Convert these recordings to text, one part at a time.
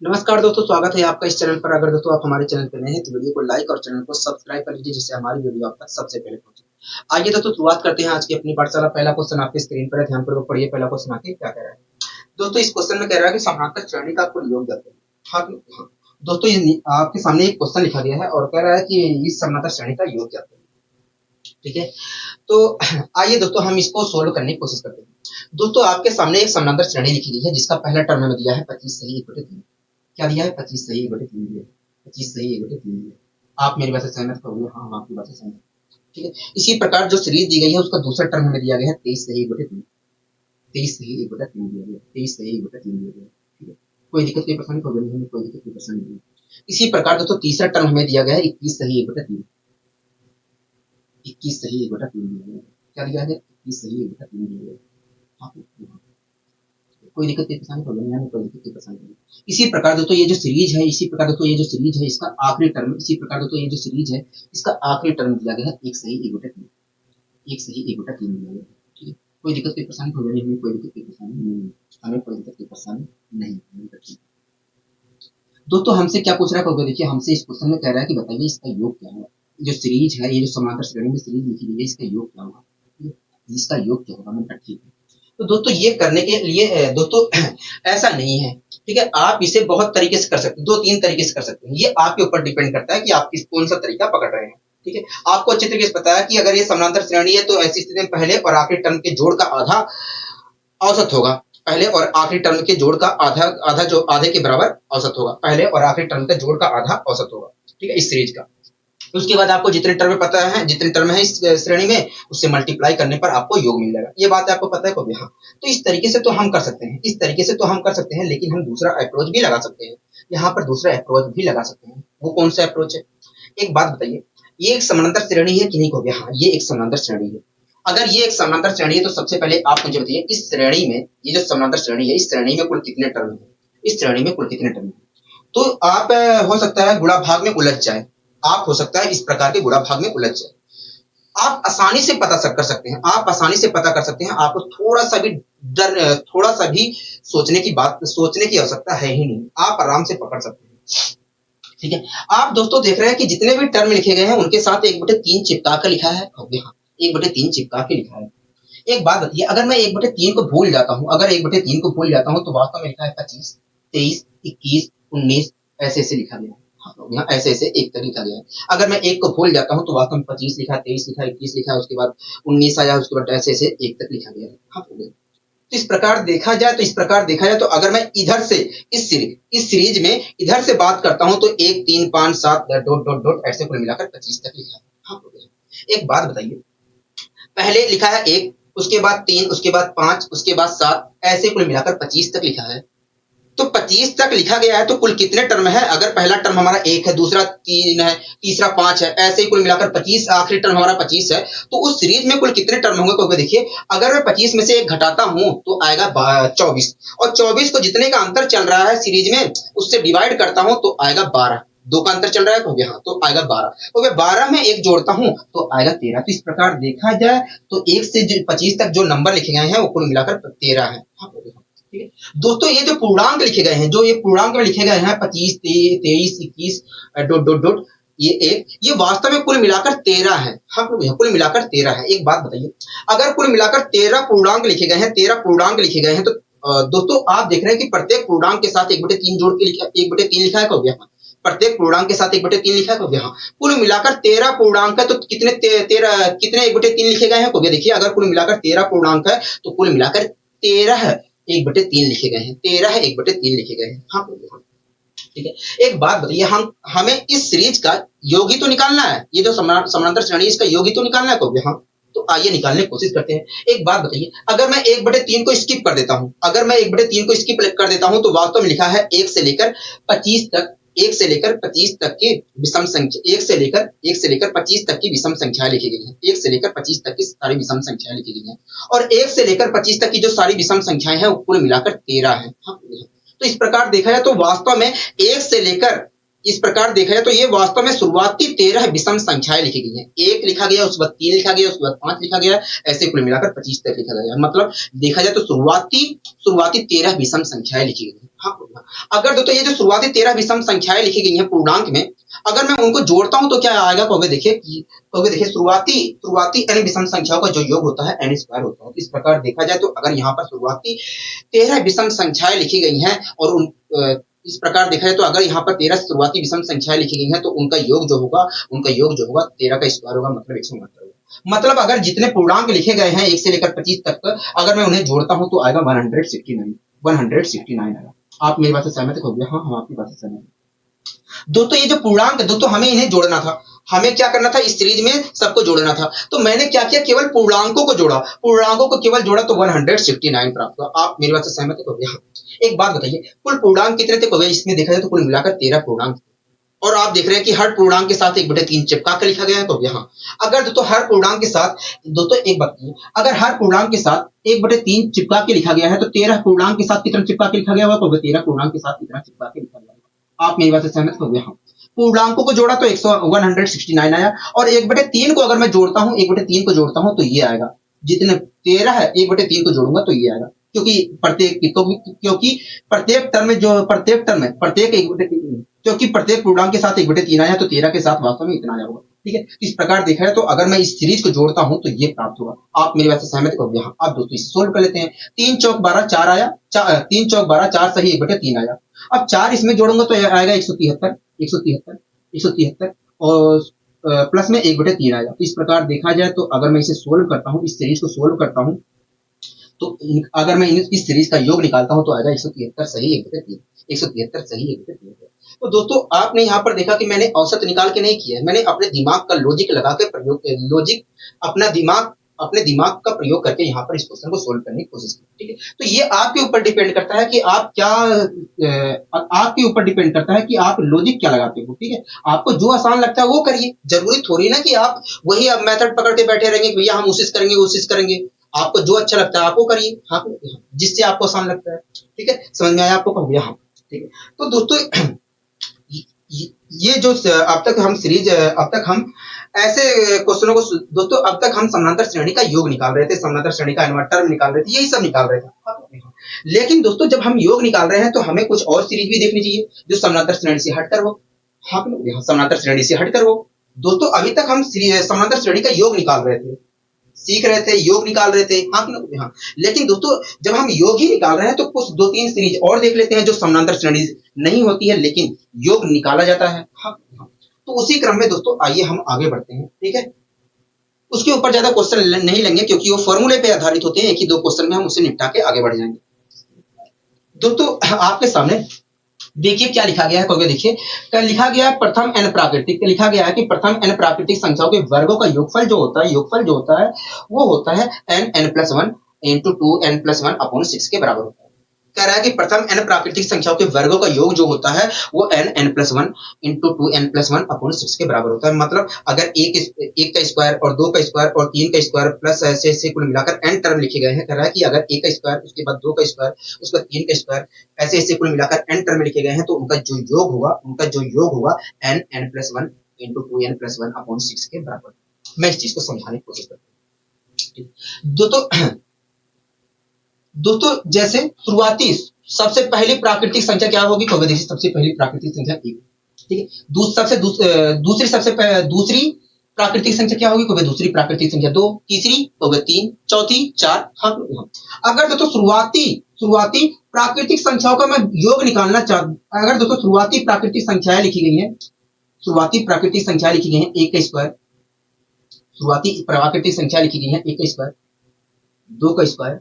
नमस्कार दोस्तों, स्वागत है आपका इस चैनल पर। अगर दोस्तों आप हमारे चैनल पर नए हैं तो वीडियो को लाइक और चैनल को सब्सक्राइब कर लीजिए, जिससे हमारी वीडियो आप तक सबसे पहले पहुंचे। आइए दोस्तों, शुरुआत करते हैं आज की अपनी पाठशाला। पहला क्वेश्चन आपके स्क्रीन पर है, ध्यानपूर्वक पढ़िए। पहला क्वेश्चन आके क्या कह रहा है दोस्तों? इस क्वेश्चन में कह रहा है कि समानांतर श्रेणी का कुल योग ज्ञात करें। हाँ दोस्तों, ये आपके सामने एक क्वेश्चन लिखा गया है और कह रहा है कि इस समानांतर श्रेणी का योग ज्ञात करें। ठीक है, तो आइए दोस्तों हम इसको सोल्व करने की कोशिश करते हैं। दोस्तों आपके सामने एक समानांतर श्रेणी लिखी गई है, जिसका पहला टर्म हमें दिया है 25 सही 1/3। क्या दिया है? 25 सही 1/3 दिया है। 25 सही 1/3 दिया है। आप मेरी बात से सहमत करोगे? हाँ, हम आपकी बात से सहमत। ठीक है, इसी प्रकार जो सीरीज दी गई है उसका दूसरा टर्म हमें दिया गया है 23 सही 1/3। 23 सही 1/3 दिया गया। 23 सही 1/3 दिया गया। ठीक है, कोई दिक्कत कोई परेशानी प्रॉब्लम नहीं है, कोई दिक्कत कोई परेशानी नहीं है। इसी प्रकार दोस्तों तीसरा टर्म हमें दिया गया है 21 सही 1/3। 21 सही 1/3 दिया गया। क्या दिया है? 21 सही 1/3 दिया गया। कोई दिक्कत की परेशानी प्रॉब्लम नहीं है, कोई दिक्कत की परेशानी नहीं। इसी प्रकार दोस्तों ये जो सीरीज है, इसी प्रकार दोस्तों ये जो सीरीज है इसका आखिरी टर्म, इसी प्रकार दोस्तों ये जो सीरीज है इसका आखिरी टर्म दिया गया है 1 सही 1/3। 1 सही 1/3 दिया गया। ठीक है, कोई दिक्कत की परेशानी प्रॉब्लम नहीं है, कोई दिक्कत की परेशानी नहीं है, हमें कोई दिक्कत की परेशानी नहीं है। दोस्तों हमसे क्या पूछ रहा है? देखिए हमसे इस क्वेश्चन में कह रहा है कि बताइए इसका योग क्या है। जो सीरीज है, ये जो समांतर श्रेणी में सीरीज लिखी गई है, इसका योग क्या होगा? इसका योग क्या होगा? मैंने ठीक है। तो दोस्तों ये करने के लिए दोस्तों ऐसा नहीं है। ठीक है, आप इसे बहुत तरीके से कर सकते हैं, 2-3 तरीके से कर सकते हैं। ये आपके ऊपर डिपेंड करता है कि आप किस कौन सा तरीका पकड़ रहे हैं। ठीक है, आपको अच्छे तरीके से पता है कि अगर ये समानांतर श्रेणी है तो ऐसी स्थिति में पहले और आखिरी टर्म के जोड़ का आधा औसत होगा। पहले और आखिरी टर्म के जोड़ का आधा आधा जो आधे के बराबर औसत होगा। पहले और आखिरी टर्म के जोड़ का आधा औसत होगा। ठीक है, इस सीरीज का। उसके बाद आपको जितने टर्म पता है, जितने टर्म है इस श्रेणी में, उससे मल्टीप्लाई करने पर आपको योग मिल जाएगा। ये बात आपको पता है कभी? हाँ, तो इस तरीके से तो हम कर सकते हैं, इस तरीके से तो हम कर सकते हैं, लेकिन हम दूसरा अप्रोच भी लगा सकते हैं। यहाँ पर दूसरा अप्रोच भी लगा सकते हैं। वो कौन सा अप्रोच है? एक बात बताइए, ये एक समानांतर श्रेणी है कि नहीं? कहोगे हाँ ये एक समानांतर श्रेणी है। अगर ये एक समानांतर श्रेणी है तो सबसे पहले आप मुझे बताइए, इस श्रेणी में, ये जो समानांतर श्रेणी है, इस श्रेणी में कुल कितने टर्म है? इस श्रेणी में कुल कितने टर्म है? तो आप हो सकता है गुणा भाग में उलझ जाए। आप हो सकता है इस प्रकार के गुणा भाग में उलझ जाए। आप आसानी से पता कर सकते हैं, आप आसानी से पता कर सकते हैं। आपको थोड़ा सा भी डर, थोड़ा सा भी सोचने की आवश्यकता है ही नहीं। आप आराम से पकड़ सकते हैं। ठीक है, आप दोस्तों देख रहे हैं कि जितने भी टर्म लिखे गए हैं उनके साथ 1/3 चिपका कर लिखा है। 1/3 चिपका के लिखा है। एक बात बताइए, अगर मैं 1/3 को भूल जाता हूँ, अगर 1/3 को भूल जाता हूँ तो वास्तव में लिखा है 25, 23, 21, 19 ऐसे ऐसे लिखा गया है। यहाँ ऐसे ऐसे एक तक लिखा गया है। अगर मैं एक को भूल जाता हूँ तो वास्तव में 25 लिखा, 23 लिखा, 21 लिखा, उसके बाद 19 आया, उसके बाद ऐसे ऐसे एक तक लिखा गया है। हाँ, तो इस प्रकार देखा जाए तो अगर मैं इधर से इस सीरीज में इधर से बात करता हूं तो 1 3 5 7 डॉट डॉट डॉट ऐसे कुल मिलाकर 25 तक लिखा है। हाँ, एक बात बताइए, पहले लिखा है 1, उसके बाद 3, उसके बाद 5, उसके बाद 7, ऐसे कुल मिलाकर 25 तक लिखा है। तो 25 तक लिखा गया है तो कुल कितने टर्म है? अगर पहला टर्म हमारा 1 है, दूसरा 3 है, तीसरा 5 है, ऐसे ही कुल मिलाकर 25, आखिरी टर्म हमारा 25 है। तो उस सीरीज में कुल कितने टर्म होंगे? क्योंकि देखिए, अगर मैं 25 में से एक घटाता हूं तो आएगा 24, और 24 को जितने का अंतर चल रहा है सीरीज में उससे डिवाइड करता हूं तो आएगा 12। 2 का अंतर चल रहा है क्योंकि हाँ, तो आएगा 12। तो मैं 12 में एक जोड़ता हूं तो आएगा 13। तो इस प्रकार देखा जाए तो 1 से 25 तक जो नंबर लिखे गए हैं वो कुल मिलाकर 13 है। ठीक है दोस्तों, ये जो पूर्णांक लिखे गए हैं, जो ये पूर्णांक में लिखे गए हैं 25, 23, 21 डॉट डॉट डॉट, ये वास्तव में कुल मिलाकर 13 है। हाँ, कुल मिलाकर 13 है। एक बात बताइए, अगर कुल मिलाकर 13 पूर्णांक लिखे गए हैं, 13 पूर्णांक लिखे गए हैं, तो दोस्तों आप देख रहे हैं कि प्रत्येक पूर्णांक के साथ 1/3 जोड़ के लिखा, 1/3 लिखा है कब? यहाँ प्रत्येक पूर्णांक के साथ 1/3 लिखा है कब? यहाँ कुल मिलाकर 13 पूर्णांक है तो कितने 13 कितने 1/3 लिखे गए हैं कब? देखिए, अगर कुल मिलाकर 13 पूर्णांक है तो कुल मिलाकर 13 1/3 लिखे गए हैं। 13 1/3 लिखे गए हैं। हाँ, ठीक है। एक बात बताइए, हमें इस सीरीज का योग ही तो निकालना है। ये जो समानांतर श्रेणी इसका योग ही तो निकालना है कब? हाँ, तो आइए निकालने की कोशिश करते हैं। एक बात बताइए, अगर मैं 1/3 को स्किप कर देता हूँ, अगर मैं 1/3 को स्किप कर देता हूँ तो वास्तव में लिखा है 1 से लेकर 25 तक, 1 से लेकर 25 तक की विषम संख्या, 1 से लेकर 25 तक की विषम संख्याएं लिखी गई हैं। 1 से लेकर 25 तक की सारी विषम संख्याएं लिखी गई हैं, और 1 से लेकर 25 तक की जो सारी विषम संख्याएं हैं वो कुल मिलाकर 13 है। हाँ, तो इस प्रकार देखा जाए तो वास्तव में 1 से लेकर, इस प्रकार देखा जाए तो ये वास्तव में शुरुआती 13 विषम संख्याएं लिखी गई हैं। 1 लिखा गया, उसके बाद 3 लिखा गया, उसके बाद 5 लिखा गया, ऐसे कुल मिलाकर 25 तक लिखा गया। मतलब देखा जाए तो शुरुआती 13 विषम संख्याएं लिखी गई हैं। हाँ, अगर दोस्तों ये जो शुरुआती 13 विषम संख्याएं लिखी गई हैं पूर्णांक में, अगर मैं उनको जोड़ता हूं तो क्या आएगा, कहोगे देखिए शुरुआती शुरुआती n विषम संख्याओं का जो योग होता है n स्क्वायर होता है। इस प्रकार देखा जाए तो अगर यहाँ पर शुरुआती 13 विषम संख्याएं लिखी गई हैं और इस प्रकार देखा जाए तो अगर यहाँ पर 13 शुरुआती विषम संख्याएं लिखी गई हैं तो उनका योग जो होगा 13 का स्क्वायर होगा, मतलब 169 होगा। मतलब अगर जितने पूर्णांक लिखे गए हैं 1 से लेकर 25 तक, अगर मैं उन्हें जोड़ता हूं तो आएगा 169 आएगा। आप मेरी बात से सहमत हो गया? हाँ, हम आपकी बात से सहमत हैं। दोस्तों ये जो पूर्णांक, दोस्तों हमें इन्हें जोड़ना था, हमें क्या करना था, इस सीरीज में सबको जोड़ना था। तो मैंने क्या किया, केवल पूर्णांकों को जोड़ा, पूर्णांकों को केवल जोड़ा तो 169 प्राप्त हुआ। आप मेरी बात से सहमत हो गया? एक बात बताइए, कुल पूर्णांक कितने थे? इसमें देखा जाए तो कुल मिलाकर 13 पूर्णांक, और आप देख रहे हैं कि हर पूर्णांक के साथ 1/3 चिपका कर लिखा गया है। तो यहाँ अगर दोस्तों हर पूर्णांक के साथ, दोस्तों एक बात, अगर हर पूर्णांक के साथ 1/3 चिपका के लिखा गया है तो 13 पूर्णांक के साथ कितना चिपका के लिखा गया होगा? तो 13 पूर्णांक के साथ कितना चिपका के लिखा गया होगा। आप मेरी बात से सहमत हो गए? हाँ, पूर्णांकों को जोड़ा तो 169 आया, और 1/3 को अगर मैं जोड़ता हूं, 1/3 को जोड़ता हूं तो ये आएगा, जितने 13 है 1/3 को जोड़ूंगा तो ये आएगा, क्योंकि प्रत्येक टर्म में जो प्रत्येक पूर्णांक के साथ 1/3 आया तो 13 के साथ वास्तव में इतना आया होगा। ठीक है, इस प्रकार देखा है तो अगर मैं इस सीरीज को जोड़ता हूं तो ये प्राप्त होगा। आप मेरी बात से सहमत हो गए? अब दोस्तों इसे सोल्व कर लेते हैं। 3 चौक 12 4 आया, 3 चौक 12 4 सही 1/3 आया। अब 4 इसमें जोड़ूंगा तो आएगा 173 और प्लस में 1/3 आएगा। तो इस प्रकार देखा जाए तो अगर मैं इसे सोल्व करता हूँ, इस सीरीज को सोल्व करता हूँ, तो अगर मैं इस सीरीज का योग निकालता हूं तो आएगा 173 सही 1/3, 173 सही 1/3। तो दोस्तों आपने यहाँ पर देखा कि मैंने औसत निकाल के नहीं किया है, मैंने अपने दिमाग का लॉजिक लगा के अपने दिमाग का प्रयोग करके यहाँ पर इस क्वेश्चन को सोल्व करने की कोशिश की। ठीक है, तो ये आपके ऊपर डिपेंड करता है कि आपके ऊपर डिपेंड करता है कि आप लॉजिक क्या लगाते हो। ठीक है, आपको जो आसान लगता है वो करिए, जरूरी थोड़ी ना कि आप वही मेथड पकड़ के बैठे रहेंगे, भैया हम कोशिश करेंगे। आपको जो अच्छा लगता है आपको करिए, हाँ, जिससे आपको आसान लगता है। ठीक है, समझ में आया आपको? कहूँ यहाँ। ठीक है, तो दोस्तों ये जो अब तक हम ऐसे क्वेश्चनों को, दोस्तों अब तक हम समानांतर श्रेणी का योग निकाल रहे थे, समानांतर श्रेणी का टर्म निकाल रहे थे, यही सब निकाल रहे थे। लेकिन दोस्तों जब हम योग निकाल रहे हैं तो हमें कुछ और सीरीज भी देखनी चाहिए जो समानांतर श्रेणी से हटकर हो। हाँ, समानांतर श्रेणी से हटकर हो। दोस्तों अभी तक हम समानांतर श्रेणी का योग निकाल रहे थे, सीख रहे थे, योग निकाल रहे थे। हाँ, लेकिन दोस्तों जब हम योग ही निकाल रहे हैं तो कुछ 2-3 सीरीज और देख लेते हैं जो समानांतर श्रेणी नहीं होती है लेकिन योग निकाला जाता है। हाँ, तो उसी क्रम में दोस्तों आइए हम आगे बढ़ते हैं। ठीक है, उसके ऊपर ज्यादा क्वेश्चन नहीं लेंगे क्योंकि वो फॉर्मूले पे आधारित होते हैं, एक ही 2 क्वेश्चन में हम उसे निपटा के आगे बढ़ जाएंगे। दोस्तों आपके सामने देखिए क्या लिखा गया है, कहोगे देखिए क्या लिखा गया है, प्रथम n प्राकृतिक, लिखा गया है कि प्रथम n प्राकृतिक संख्याओं के वर्गों का योगफल जो होता है वो होता है n+1 into 2n+1 अपॉन 6 के बराबर होता है। कह रहा है कि प्रथम n प्राकृतिक संख्याओं के वर्गों का योग जो होता है वो n+1 into 2n+1 अपॉन 6 के बराबर होता है। मतलब अगर एक का स्क्वायर और 2 का स्क्वायर और 3 का स्क्वायर प्लस ऐसे कुल मिलाकर n टर्म लिखे गए हैं। कह रहा है कि अगर 1 का स्क्वायर, उसके बाद 2 का स्क्वायर, उसके बाद 3 का स्क्वायर, ऐसे कुल मिलाकर n टर्म लिखे गए हैं तो उनका जो योग होगा n+1 into 2n+1 अपॉन 6 के बराबर। मैं इस चीज को समझाने की कोशिश करता हूँ। दोस्तों जैसे शुरुआती सबसे पहली प्राकृतिक संख्या क्या होगी? तो देखिए सबसे पहली प्राकृतिक संख्या 1। ठीक है, दूसरी प्राकृतिक संख्या क्या होगी? तो दूसरी प्राकृतिक संख्या 2, तीसरी तो 3, चौथी 4। हाँ, अगर दोस्तों शुरुआती प्राकृतिक संख्याओं का मैं योग निकालना अगर दोस्तों शुरुआती प्राकृतिक संख्याएं लिखी गई हैं, 1 का स्क्वायर, शुरुआती प्राकृतिक संख्या लिखी गई है 1 का स्क्वायर, 2 का स्क्वायर,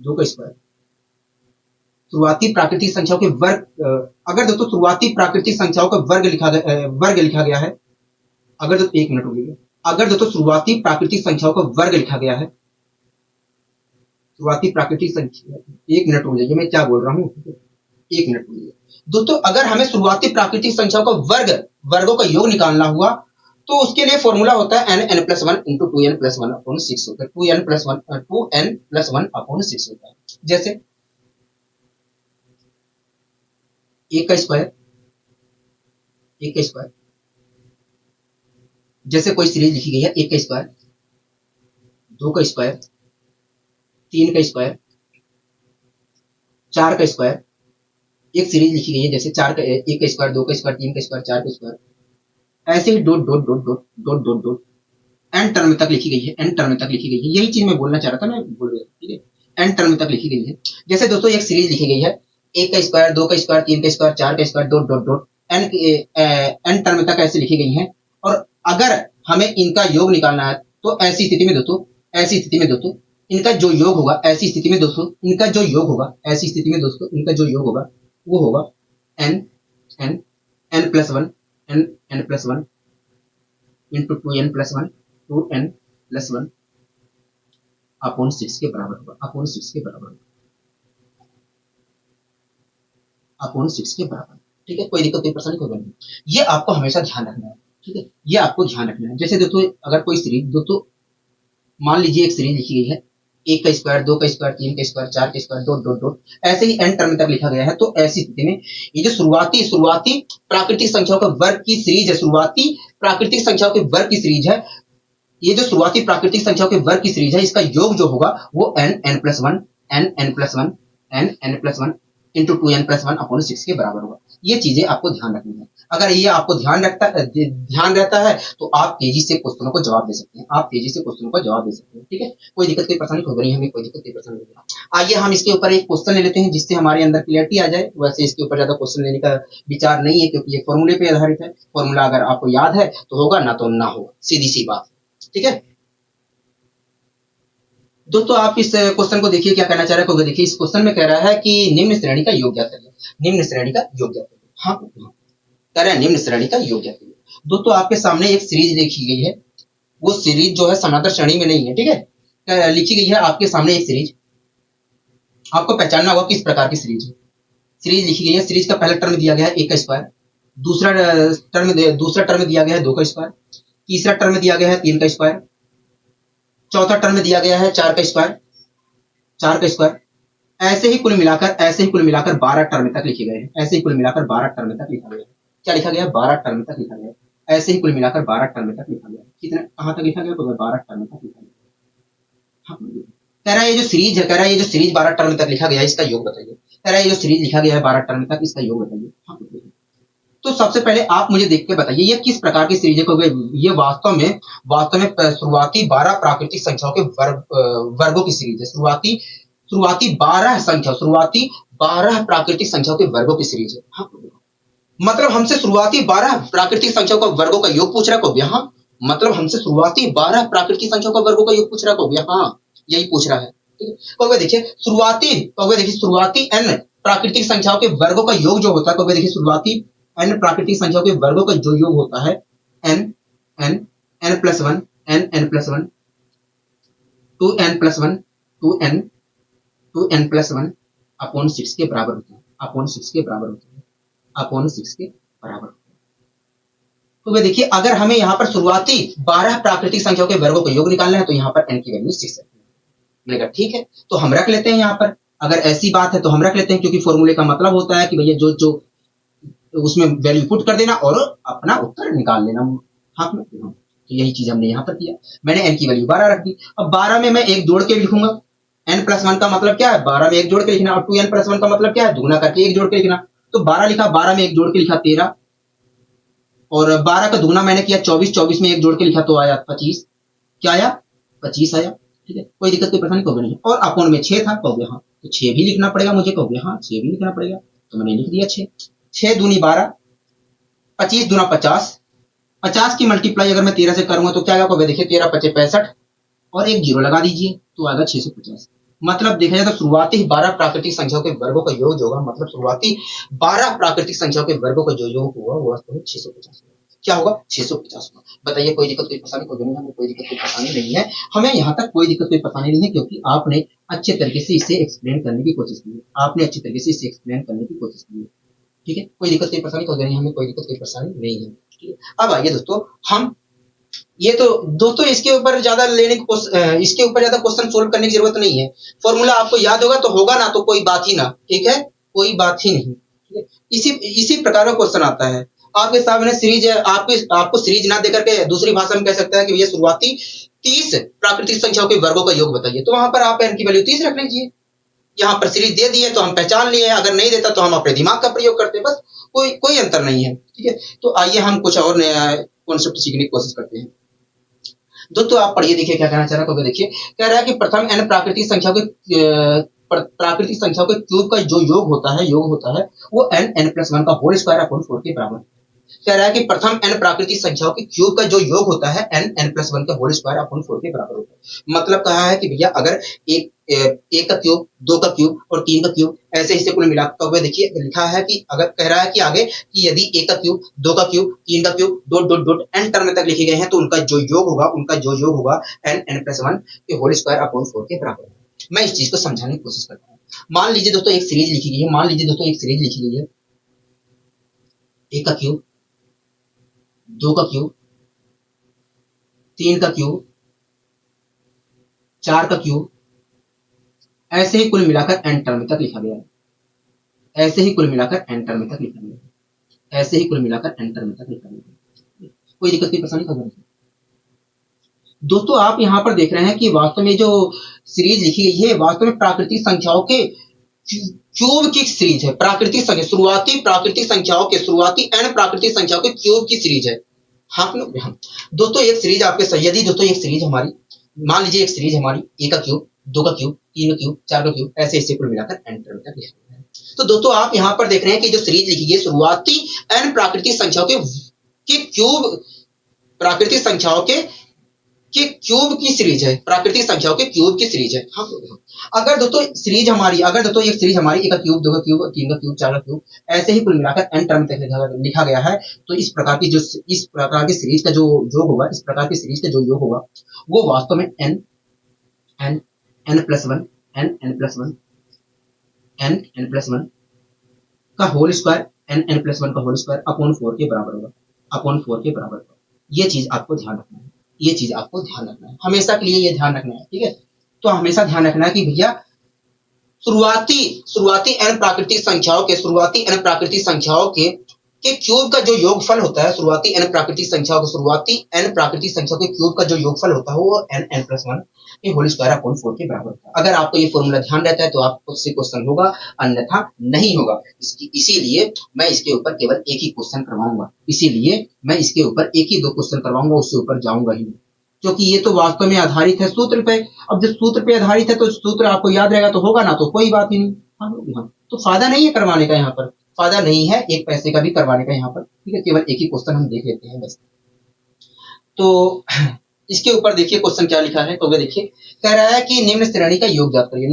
2 का स्क्वायर। शुरुआती प्राकृतिक संख्याओं के वर्ग, अगर दोस्तों शुरुआती प्राकृतिक संख्याओं का वर्ग लिखा गया है, अगर दोस्तों 1 मिनट रुकिए, अगर दोस्तों शुरुआती प्राकृतिक संख्याओं का वर्ग लिखा गया है, शुरुआती प्राकृतिक संख्या, 1 मिनट रुक जाइए, मैं क्या बोल रहा हूँ, 1 मिनट रुकिए। दोस्तों अगर हमें शुरुआती प्राकृतिक संख्याओं का वर्गों का योग निकालना हुआ तो उसके लिए फॉर्मूला होता है n+1 into 2n+1 अपॉन 6 होता है, 2n+1 अपॉन 6 होता है। जैसे 1 का स्क्वायर, जैसे कोई सीरीज लिखी गई है 1 का स्क्वायर, 2 का स्क्वायर, 3 का स्क्वायर, 4 का स्क्वायर, एक सीरीज लिखी गई है, जैसे चार का एक का स्क्वायर, दो का स्क्वायर, तीन का स्क्वायर, चार का स्क्वायर, ऐसे ही dot dot dot dot dot dot dot n term तक लिखी गई है, एन टर्म तक लिखी गई है। यही चीज मैं बोलना चाह रहा था, मैं बोल गया, ठीक है। एन टर्म तक लिखी गई है। जैसे दोस्तों एक सीरीज लिखी गई है, एक का स्क्वायर, दो का स्क्वायर, तीन का स्क्वायर, चार का square, dot dot dot n n term तक ऐसे लिखी गई है। और अगर हमें इनका योग निकालना है तो ऐसी स्थिति में दोस्तों, ऐसी स्थिति में दोस्तों इनका जो योग होगा, ऐसी स्थिति में दोस्तों इनका जो योग होगा, ऐसी स्थिति में दोस्तों इनका जो योग होगा वो होगा n n n plus one, n n plus one into two n plus one, two n plus one upon six के बराबर होगा, अपॉन सिक्स के बराबर होगा, अपॉन सिक्स के बराबर। ठीक है, कोई दिक्कत कोई परेशानी कोई नहीं। ये आपको हमेशा ध्यान रखना है, ठीक है, ये आपको ध्यान रखना है। जैसे दोस्तों अगर कोई सीरीज, दोस्तों मान लीजिए एक सीरीज लिखी गई है, एक का स्क्वायर, दो का स्क्वायर, तीन का स्क्वायर, चार का स्क्वायर, डॉट डॉट डॉट ऐसे ही एन टर्म तक लिखा गया है, तो ऐसी स्थिति में ये जो शुरुआती शुरुआती प्राकृतिक संख्याओं का वर्ग की सीरीज है, शुरुआती प्राकृतिक संख्याओं के वर्ग की सीरीज है, ये जो शुरुआती प्राकृतिक संख्याओं के वर्ग की सीरीज है, इसका योग जो होगा वो n n plus one, n n plus one, n n plus one into two n plus one upon six के बराबर होगा। ये चीजें आपको ध्यान रखनी है। अगर ये आपको ध्यान रहता है तो आप तेजी से क्वेश्चनों को जवाब दे सकते हैं, आप तेजी से क्वेश्चनों को जवाब दे सकते हैं। ठीक है, कोई दिक्कत कोई परेशानी होगी नहीं, हमें कोई दिक्कत कोई परेशानी नहीं। आइए हम इसके ऊपर एक क्वेश्चन ले लेते हैं जिससे हमारे अंदर क्लियरिटी आ जाए। वैसे इसके ऊपर ज्यादा क्वेश्चन लेने का विचार नहीं है क्योंकि ये फॉर्मूले पे आधारित है। फॉर्मूला अगर आपको याद है तो होगा, ना तो ना होगा, सीधी सी बात। ठीक है दोस्तों, आप इस क्वेश्चन को देखिए क्या कहना चाह रहा है। देखिए इस क्वेश्चन में कह रहा है कि निम्न श्रेणी का योग ज्ञात करिए, निम्न श्रेणी का योग ज्ञात करिए। हाँ कह रहे हैं निम्न श्रेणी का योग ज्ञात करिए। दोस्तों आपके सामने एक सीरीज लिखी गई है, वो सीरीज जो है समांतर श्रेणी में नहीं है। ठीक है, लिखी गई है आपके सामने एक सीरीज, आपको पहचानना होगा किस प्रकार की सीरीज है। सीरीज लिखी गई है, सीरीज का पहला टर्म दिया गया है एक का स्क्वायर, दूसरा टर्म दिया गया है दो का स्क्वायर, तीसरा टर्म दिया गया है तीन का स्क्वायर, चौथा टर्म दिया गया है चार का स्क्वायर, चार का स्क्वायर। ऐसे ही कुल मिलाकर 12 टर्म तक लिखे गए हैं, ऐसे ही कुल मिलाकर 12 टर्म तक लिखा गया है। क्या लिखा गया है? 12 टर्म तक लिखा गया है। ऐसे ही कुल मिलाकर 12 टर्म तक लिखा गया है। कितना कहां तक लिखा गया? तो 12 टर्म तक लिखा गया। हाँ, कह रहा है ये जो सीरीज है, कह रहा है ये जो सीरीज 12 टर्म तक लिखा गया है इसका योग बताइए। कह रहा है ये जो सीरीज लिखा गया है 12 टर्म तक, इसका योग बताइए। हाँ, तो सबसे पहले आप मुझे देख के बताइए ये किस प्रकार की सीरीज है। ये वास्तव में शुरुआती 12 प्राकृतिक संख्याओं के वर्गों की सीरीज है। शुरुआती 12 प्राकृतिक संख्याओं के वर्गों की सीरीज है। हाँ, मतलब हमसे शुरुआती 12 प्राकृतिक संख्याओं का वर्गों का योग पूछ रहा है। यहाँ मतलब हमसे शुरुआती 12 प्राकृतिक संख्याओं का वर्गों का योग पूछ रहा है। हाँ, यही पूछ रहा है। ठीक है, देखिए शुरुआती n प्राकृतिक संख्याओं के वर्गों का योग जो होता है, देखिए शुरुआती n प्राकृतिक संख्याओं के वर्गों का जो योग होता है n plus one, n plus one, 2n plus one, 2n plus one upon 6 के बराबर होता है, अपॉन 6 के बराबर होता है, अपॉन 6 के बराबर होता है। तो वे देखिए अगर हमें यहाँ पर शुरुआती 12 प्राकृतिक संख्याओं के वर्गों का योग निकालना है तो यहाँ पर n की वैल्यू 6 है। ठीक है, तो हम रख लेते हैं यहाँ पर। अगर ऐसी बात है तो हम रख लेते हैं, क्योंकि फॉर्मूले का मतलब होता है कि भैया जो उसमें वैल्यू पुट कर देना और अपना उत्तर निकाल लेना। हाँ, तो यही चीज हमने यहाँ पर किया। मैंने n की वैल्यू 12 रख दी। अब 12 में मैं एक जोड़ के लिखूंगा। n प्लस वन का मतलब क्या है? 12 में एक जोड़ के लिखना। और 2n प्लस वन का मतलब क्या है? दुगुना करके एक जोड़ के लिखना। तो 12 लिखा, 12 में एक जोड़ के लिखा 13, और 12 का दुगुना मैंने किया 24, 24 में एक जोड़ के लिखा तो आया 25। क्या आया? 25 आया। ठीक है, कोई दिक्कत कोई परेशानी को भी नहीं। और अपोन में 6 था, कहोगे हाँ तो 6 भी लिखना पड़ेगा मुझे, कहोगे हाँ 6 भी लिखना पड़ेगा, तो मैंने लिख दिया 6। 6 दूनी 12, 25 दूना 50, 50 की मल्टीप्लाई अगर मैं 13 से करूंगा तो क्या आएगा? कहोगे देखिए 13 पचे 65 और एक जीरो लगा दीजिए तो आएगा 650। मतलब देखा जाए तो शुरुआती 12 प्राकृतिक संख्याओं के वर्गों का योग जो होगा, मतलब शुरुआती 12 प्राकृतिक संख्याओं के वर्गों का जो योग हुआ वो वास्तव में 650 क्या होगा? 650 होगा। बताइए कोई दिक्कत कोई परेशानी को नहीं, हमें कोई दिक्कत कोई परेशानी नहीं है, हमें यहाँ तक कोई दिक्कत कोई परेशानी नहीं है, क्योंकि आपने अच्छे तरीके से इसे एक्सप्लेन करने की कोशिश की है, आपने अच्छे तरीके से इसे एक्सप्लेन करने की कोशिश की है। ठीक है, कोई दिक्कत कोई परेशानी को नहीं, हमें कोई दिक्कत कोई परेशानी नहीं है। ठीक है, अब आइए दोस्तों, हम ये तो दोस्तों इसके ऊपर ज्यादा इसके ऊपर ज्यादा क्वेश्चन सोल्व करने की जरूरत नहीं है। फॉर्मूला आपको याद होगा तो होगा, ना तो कोई बात ही ना। ठीक है, कोई बात ही नहीं। ठीक है, इसी प्रकार का क्वेश्चन आता है आपके सामने। सीरीज है, आपको सीरीज ना देकर के दूसरी भाषा में कह सकता है कि ये शुरुआती 30 प्राकृतिक संख्याओं के वर्गों का योग बताइए, तो वहां पर आप n की वैल्यू 30 रख लीजिए। यहाँ पर सीरीज दे दी है तो हम पहचान लिए, अगर नहीं देता तो हम अपने दिमाग का प्रयोग करते हैं, बस कोई अंतर नहीं है। ठीक है, तो आइए हम कुछ और नया कॉन्सेप्ट सीखने की कोशिश करते हैं। दोस्तों आप पढ़िए, देखिए क्या कहना चाह रहा है। देखिए कह रहा है कि प्रथम n प्राकृतिक संख्या के प्राकृतिक संख्याओं के क्यूब का जो योग होता है वो n+1 का होल स्क्वायर अपॉन 4 के बराबर। कह रहा है कि प्रथम n प्राकृतिक संख्याओं के क्यूब का जो योग होता है n+1 का होल स्क्वायर अपॉन 4 के बराबर होता है। मतलब कहा है कि भैया अगर एक का क्यूब, दो का क्यूब और तीन का क्यूब ऐसे ही से कुल मिलाकर हुए, देखिए लिखा है कि अगर कह रहा है कि आगे कि यदि एक का क्यूब, दो का क्यूब, तीन का cube, dot dot dot n term तक लिखे गए हैं तो उनका जो योग होगा n+1 के होल स्क्वायर अपॉन 4 के बराबर होगा। मैं इस चीज को समझाने की कोशिश करता हूँ। मान लीजिए दोस्तों एक सीरीज लिखी गई है, एक का क्यूब, दो का क्यूब, तीन का क्यूब, चार का क्यूब, ऐसे ही कुल मिलाकर n टर्म तक लिखा गया है। कोई दिक्कत की परेशानी खबर नहीं। दोस्तों आप यहाँ पर देख रहे हैं कि वास्तव में जो सीरीज लिखी गई है वास्तव में प्राकृतिक संख्याओं के क्यूब की सीरीज है। शुरुआती प्राकृतिक संख्याओं के क्यूब की सीरीज है। हाँ दोस्तों एक सीरीज आपके सही, यदि दोस्तों एक सीरीज हमारी, मान लीजिए एक सीरीज हमारी एक का क्यूब, दो का क्यूब, तीन का क्यूब, चार का क्यूब, ऐसे इससे कुल मिलाकर n टर्म तक लिखा है। तो दोस्तों आप यहाँ पर देख रहे हैं कि जो सीरीज लिखी गई शुरुआती n प्राकृतिक संख्याओं के क्यूब, प्राकृतिक संख्याओं के क्यूब की सीरीज है, प्राकृतिक संख्याओं के क्यूब की सीरीज है। हाँ अगर दोस्तों एक सीरीज हमारी एक का क्यूब, दो का क्यूब, तीन का क्यूब, चार का क्यूब, ऐसे ही कुल मिलाकर n टर्म तक लिखा गया है, तो इस प्रकार की सीरीज का जो योग होगा वो वास्तव में n+1 का होल स्क्वायर अपॉन 4 के बराबर होगा। ये चीज आपको ध्यान रखना है, हमेशा के लिए ये ध्यान रखना है। ठीक है, तो हमेशा ध्यान रखना है कि भैया शुरुआती n प्राकृतिक संख्याओं के क्यूब का जो योगफल होता है, शुरुआती n प्राकृतिक संख्याओं के क्यूब का जो योगफल होता है वो n+1 के होल स्क्वायर अपॉन 4 के बराबर होता है। अगर आपको ये फॉर्मूला ध्यान रहता है तो आपको से क्वेश्चन होगा, अन्यथा नहीं होगा। इसीलिए मैं इसके ऊपर केवल एक ही क्वेश्चन करवाऊंगा, उससे ऊपर जाऊंगा ही नहीं, क्योंकि ये तो वास्तव में आधारित है सूत्र पे। अब जब सूत्र पे आधारित है तो सूत्र आपको याद रहेगा तो होगा, ना तो कोई बात ही नहीं। हाँ, तो फायदा नहीं है करवाने का, यहाँ पर फायदा नहीं है एक पैसे का भी करवाने का यहाँ पर। ठीक है, केवल एक ही क्वेश्चन हम देख लेते हैं बस। तो इसके ऊपर देखिए क्वेश्चन क्या लिखा है, तो देखिए कह रहा है कि निम्न श्रेणी का योग ज्ञात करिए।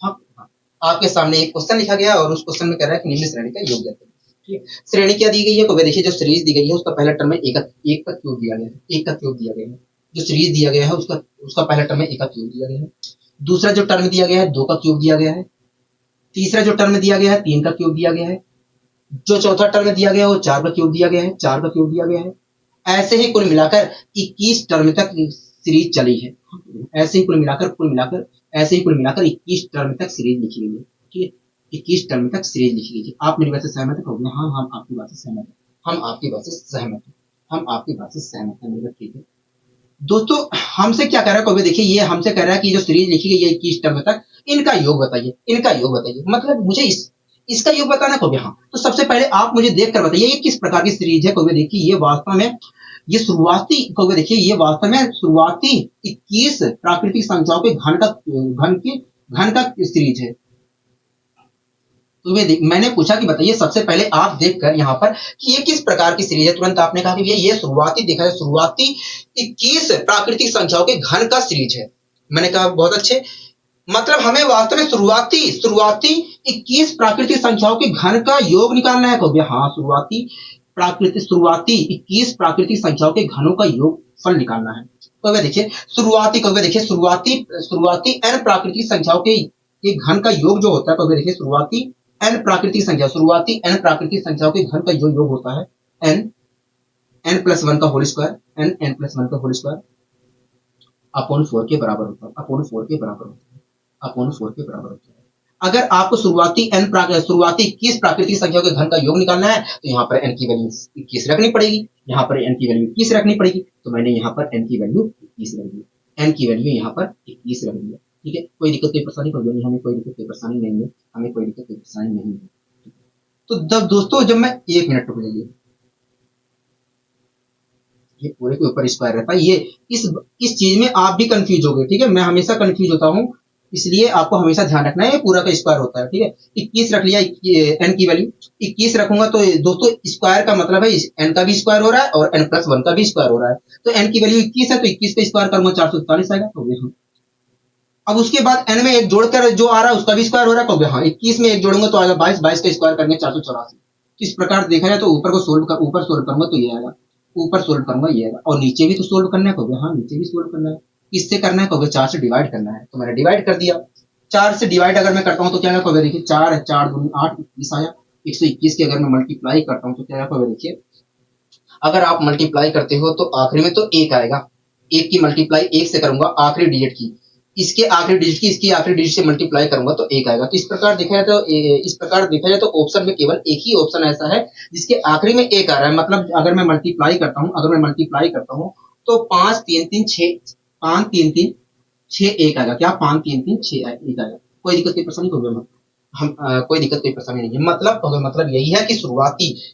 हाँ, आपके सामने एक क्वेश्चन लिखा गया और उस क्वेश्चन में कह रहा है कि निम्न श्रेणी का योग ज्ञात करिए। श्रेणी क्या दी गई है, तो देखिए जो सीरीज दी गई है उसका पहला टर्म में एक का क्यूब दिया गया है। जो सीरीज दिया गया है उसका पहला टर्म में एक का क्यूब दिया गया है। दूसरा जो टर्म दिया गया है दो का क्यूब दिया गया है। तीसरा जो टर्म दिया गया है तीन का क्यूब दिया गया है। जो चौथा टर्म दिया गया है वो चार का क्यूब दिया गया है। ऐसे ही कुल मिलाकर 21 टर्म तक सीरीज चली है। ऐसे ही कुल मिलाकर 21 टर्म तक सीरीज लिखी गई है। ठीक है, 21 टर्म तक सीरीज लिखी गई है। आप मेरी बात से सहमत है? हाँ, हम आपकी बात से सहमत है। ठीक है दोस्तों, हमसे क्या कह रहा है, देखिए ये हमसे कह रहा है कि जो सीरीज लिखी गई है 21 टर्म तक, इनका योग बताइए। मतलब मुझे इसका योग बताना को। हाँ, तो सबसे पहले आप मुझे देख कर बताइए ये किस प्रकार की सीरीज है। देखिए ये वास्तव में शुरुआती 21 प्राकृतिक संख्याओं के घन का सीरीज है। तो मैंने पूछा कि बताइए सबसे पहले आप देखकर यहाँ पर कि ये किस प्रकार की सीरीज है। तुरंत आपने कहा कि ये शुरुआती 21 प्राकृतिक संख्याओं के घन का सीरीज है। मैंने कहा बहुत अच्छे, मतलब हमें वास्तव में शुरुआती 21 प्राकृतिक संख्याओं के घन का योग निकालना है। हाँ, शुरुआती 21 प्राकृतिक संख्याओं के घनों का योग फल निकालना है। तो देखिए शुरुआती n प्राकृतिक संख्याओं के घन का योग जो होता है, तो देखिए शुरुआती n प्राकृतिक संख्याओं के घन का जो योग होता है n+1 का होल स्क्वायर अपॉन 4 के बराबर होता है। अगर आपको शुरुआती 21 प्राकृतिक संख्याओं के घन का योग निकालना है तो यहाँ पर n की वैल्यू 21 रखनी पड़ेगी। तो मैंने यहाँ पर n की वैल्यू 21 रख दी। ठीक है, कोई दिक्कत कोई परेशानी कोई नहीं, हमें कोई दिक्कत कोई परेशानी नहीं है, हमें कोई दिक्कत कोई परेशानी नहीं है। तो जब दोस्तों जब मैं 1 मिनट रुक जाइए, ये पूरे के ऊपर स्क्वायर रहता है, ये इस चीज में आप भी कंफ्यूज हो गए, ठीक है, मैं हमेशा कंफ्यूज होता हूँ, इसलिए आपको हमेशा ध्यान रखना है, ये पूरा का स्क्वायर होता है, ठीक है। 21 रख लिया, एन की वैल्यू 21 रखूंगा तो दोस्तों स्क्वायर का मतलब है एन का भी स्क्वायर हो रहा है और n+1 का भी स्क्वायर हो रहा है, तो एन की वैल्यू 21 है तो 21 का स्क्वायर करूंगा 444 आएगा, हो गया। अब उसके बाद एन में एक जोड़कर जो आ रहा है उसका भी स्क्वायर हो रहा है, हो गया। हाँ, 21 में एक जोड़ूंगा तो आएगा 22, 22 का स्क्वायर करेंगे 484। इस प्रकार देखा जाए तो ऊपर सोल्व करूंगा तो ये आएगा, ऊपर सोल्व करूंगा ये आएगा, और नीचे भी तो सोल्व करना है, हो गया। हाँ, नीचे भी सोल्व करना है, किससे करना है, हो गया 4 से डिवाइड करना है, तो मैंने डिवाइड कर दिया। 4 से डिवाइड अगर मैं करता हूँ तो क्या होगा, देखिए 4 है, 4 दूनी 8, 21 आया। 121 की अगर मैं मल्टीप्लाई करता हूँ तो क्या होगा, देखिए अगर आप मल्टीप्लाई करते हो तो आखिरी में तो 1 आएगा, 1 की मल्टीप्लाई 1 से करूंगा आखिरी डिजिट की, इसके आखिरी डिजिट की इसकी आखिरी डिजिट से मल्टीप्लाई करूंगा तो 1 आएगा। तो इस प्रकार देखा जाए तो ऑप्शन में केवल एक ही ऑप्शन ऐसा है जिसके आखिरी में 1 आ रहा है, मतलब अगर मैं मल्टीप्लाई करता हूँ तो 5 3 3 6 5 3 3 6 1 आएगा, क्या 5 3 3 6 1 आएगा। कोई दिक्कत की परेशानी को हम कोई दिक्कत कोई परेशानी नहीं है, मतलब यही है कि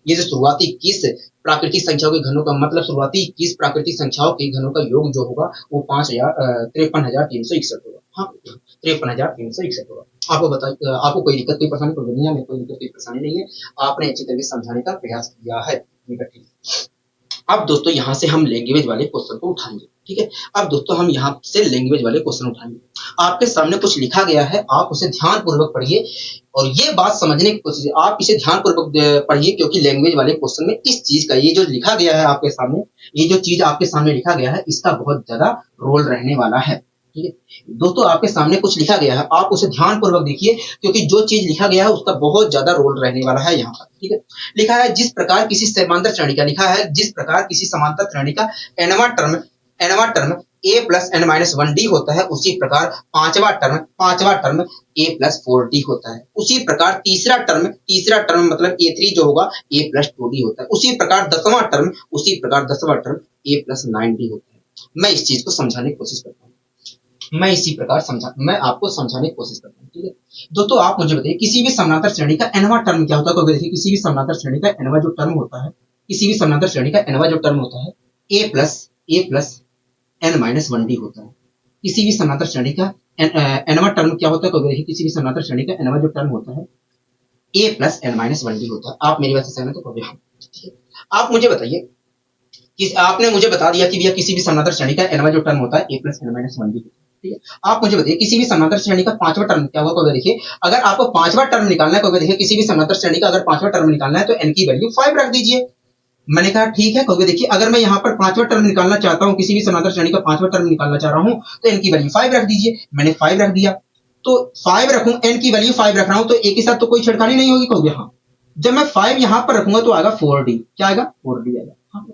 ये जो शुरुआती किस प्राकृतिक संख्याओं के घनों का मतलब शुरुआती किस प्राकृतिक संख्याओं के घनों का योग जो होगा वो 53,361 होगा। हाँ, 53,361 होगा। आपको बताइए, आपको कोई दिक्कत कोई परेशानी कोई नहीं है, मेरे कोई दिक्कत कोई परेशानी नहीं है, आपने अच्छी तरीके से समझाने का प्रयास किया है। अब दोस्तों यहाँ से हम लैंग्वेज वाले क्वेश्चन को उठाएंगे, ठीक है। अब दोस्तों हम यहाँ से लैंग्वेज वाले क्वेश्चन उठाएंगे, आपके सामने कुछ लिखा गया है, आप उसे ध्यान पूर्वक पढ़िए और ये बात समझने की कोशिश, आप इसे ध्यान पूर्वक पढ़िए, क्योंकि लैंग्वेज वाले क्वेश्चन में इस चीज का, ये जो लिखा गया है आपके सामने, ये जो चीज आपके सामने लिखा गया है इसका बहुत ज्यादा रोल रहने वाला है, ठीक है। दोस्तों आपके सामने कुछ लिखा गया है, आप उसे ध्यान पूर्वक देखिए, क्योंकि जो चीज लिखा गया है उसका बहुत ज्यादा रोल रहने वाला है यहाँ पर, ठीक है। लिखा है जिस प्रकार किसी समांतर श्रेणी का, लिखा है जिस प्रकार किसी समांतर श्रेणी का एनवा term a plus n minus 1d होता है, उसी प्रकार पांचवा टर्म a प्लस 4d होता है, उसी प्रकार तीसरा टर्म मतलब a3 जो होगा a प्लस 2d होता है, उसी प्रकार दसवां टर्म a प्लस 9d होता है। मैं इस चीज को समझाने की कोशिश करता हूँ, मैं आपको समझाने की कोशिश करता हूँ, ठीक है। दोस्तों आप मुझे बताइए किसी भी समानांतर श्रेणी का एनवा टर्म क्या होता है, तो देखिए किसी भी समानांतर श्रेणी का एनवा जो टर्म होता है, किसी भी समानांतर श्रेणी का एनवा जो टर्म होता है a plus n minus 1d होता है। किसी भी समानांतर श्रेणी का एनवा टर्म क्या होता है, तो देखिए किसी भी समानांतर श्रेणी का एनवा जो टर्म होता है a plus n minus 1d होता है। आप मेरी बात से सहमत हो, ठीक है। आप मुझे बताइए कि आपने मुझे बता दिया कि भैया किसी भी समानांतर श्रेणी का एनवा जो टर्म होता है a plus n minus 1d, ठीक है। आप मुझे बताइए किसी भी समानांतर श्रेणी का पांचवा टर्म क्या होगा, देखिए अगर आपको पांचवा टर्म निकालना है, देखिए किसी भी समानांतर श्रेणी का अगर पांचवा टर्म निकालना है तो n की वैल्यू 5 रख दीजिए। मैंने कहा ठीक है, क्योंकि देखिए अगर मैं यहाँ पर पांचवा टर्म निकालना चाहता हूँ, किसी भी समानांतर श्रेणी का पांचवा टर्म निकालना चाह रहा हूँ तो n की वैल्यू 5 रख दीजिए। मैंने 5 रख दिया, तो 5 रखूं, n की वैल्यू 5 रख रहा हूं तो एक के साथ तो कोई छेड़खानी नहीं होगी, कहोगे हाँ। जब मैं 5 यहाँ पर रखूंगा तो आएगा 4d, क्या आएगा 4d आएगा, हाँ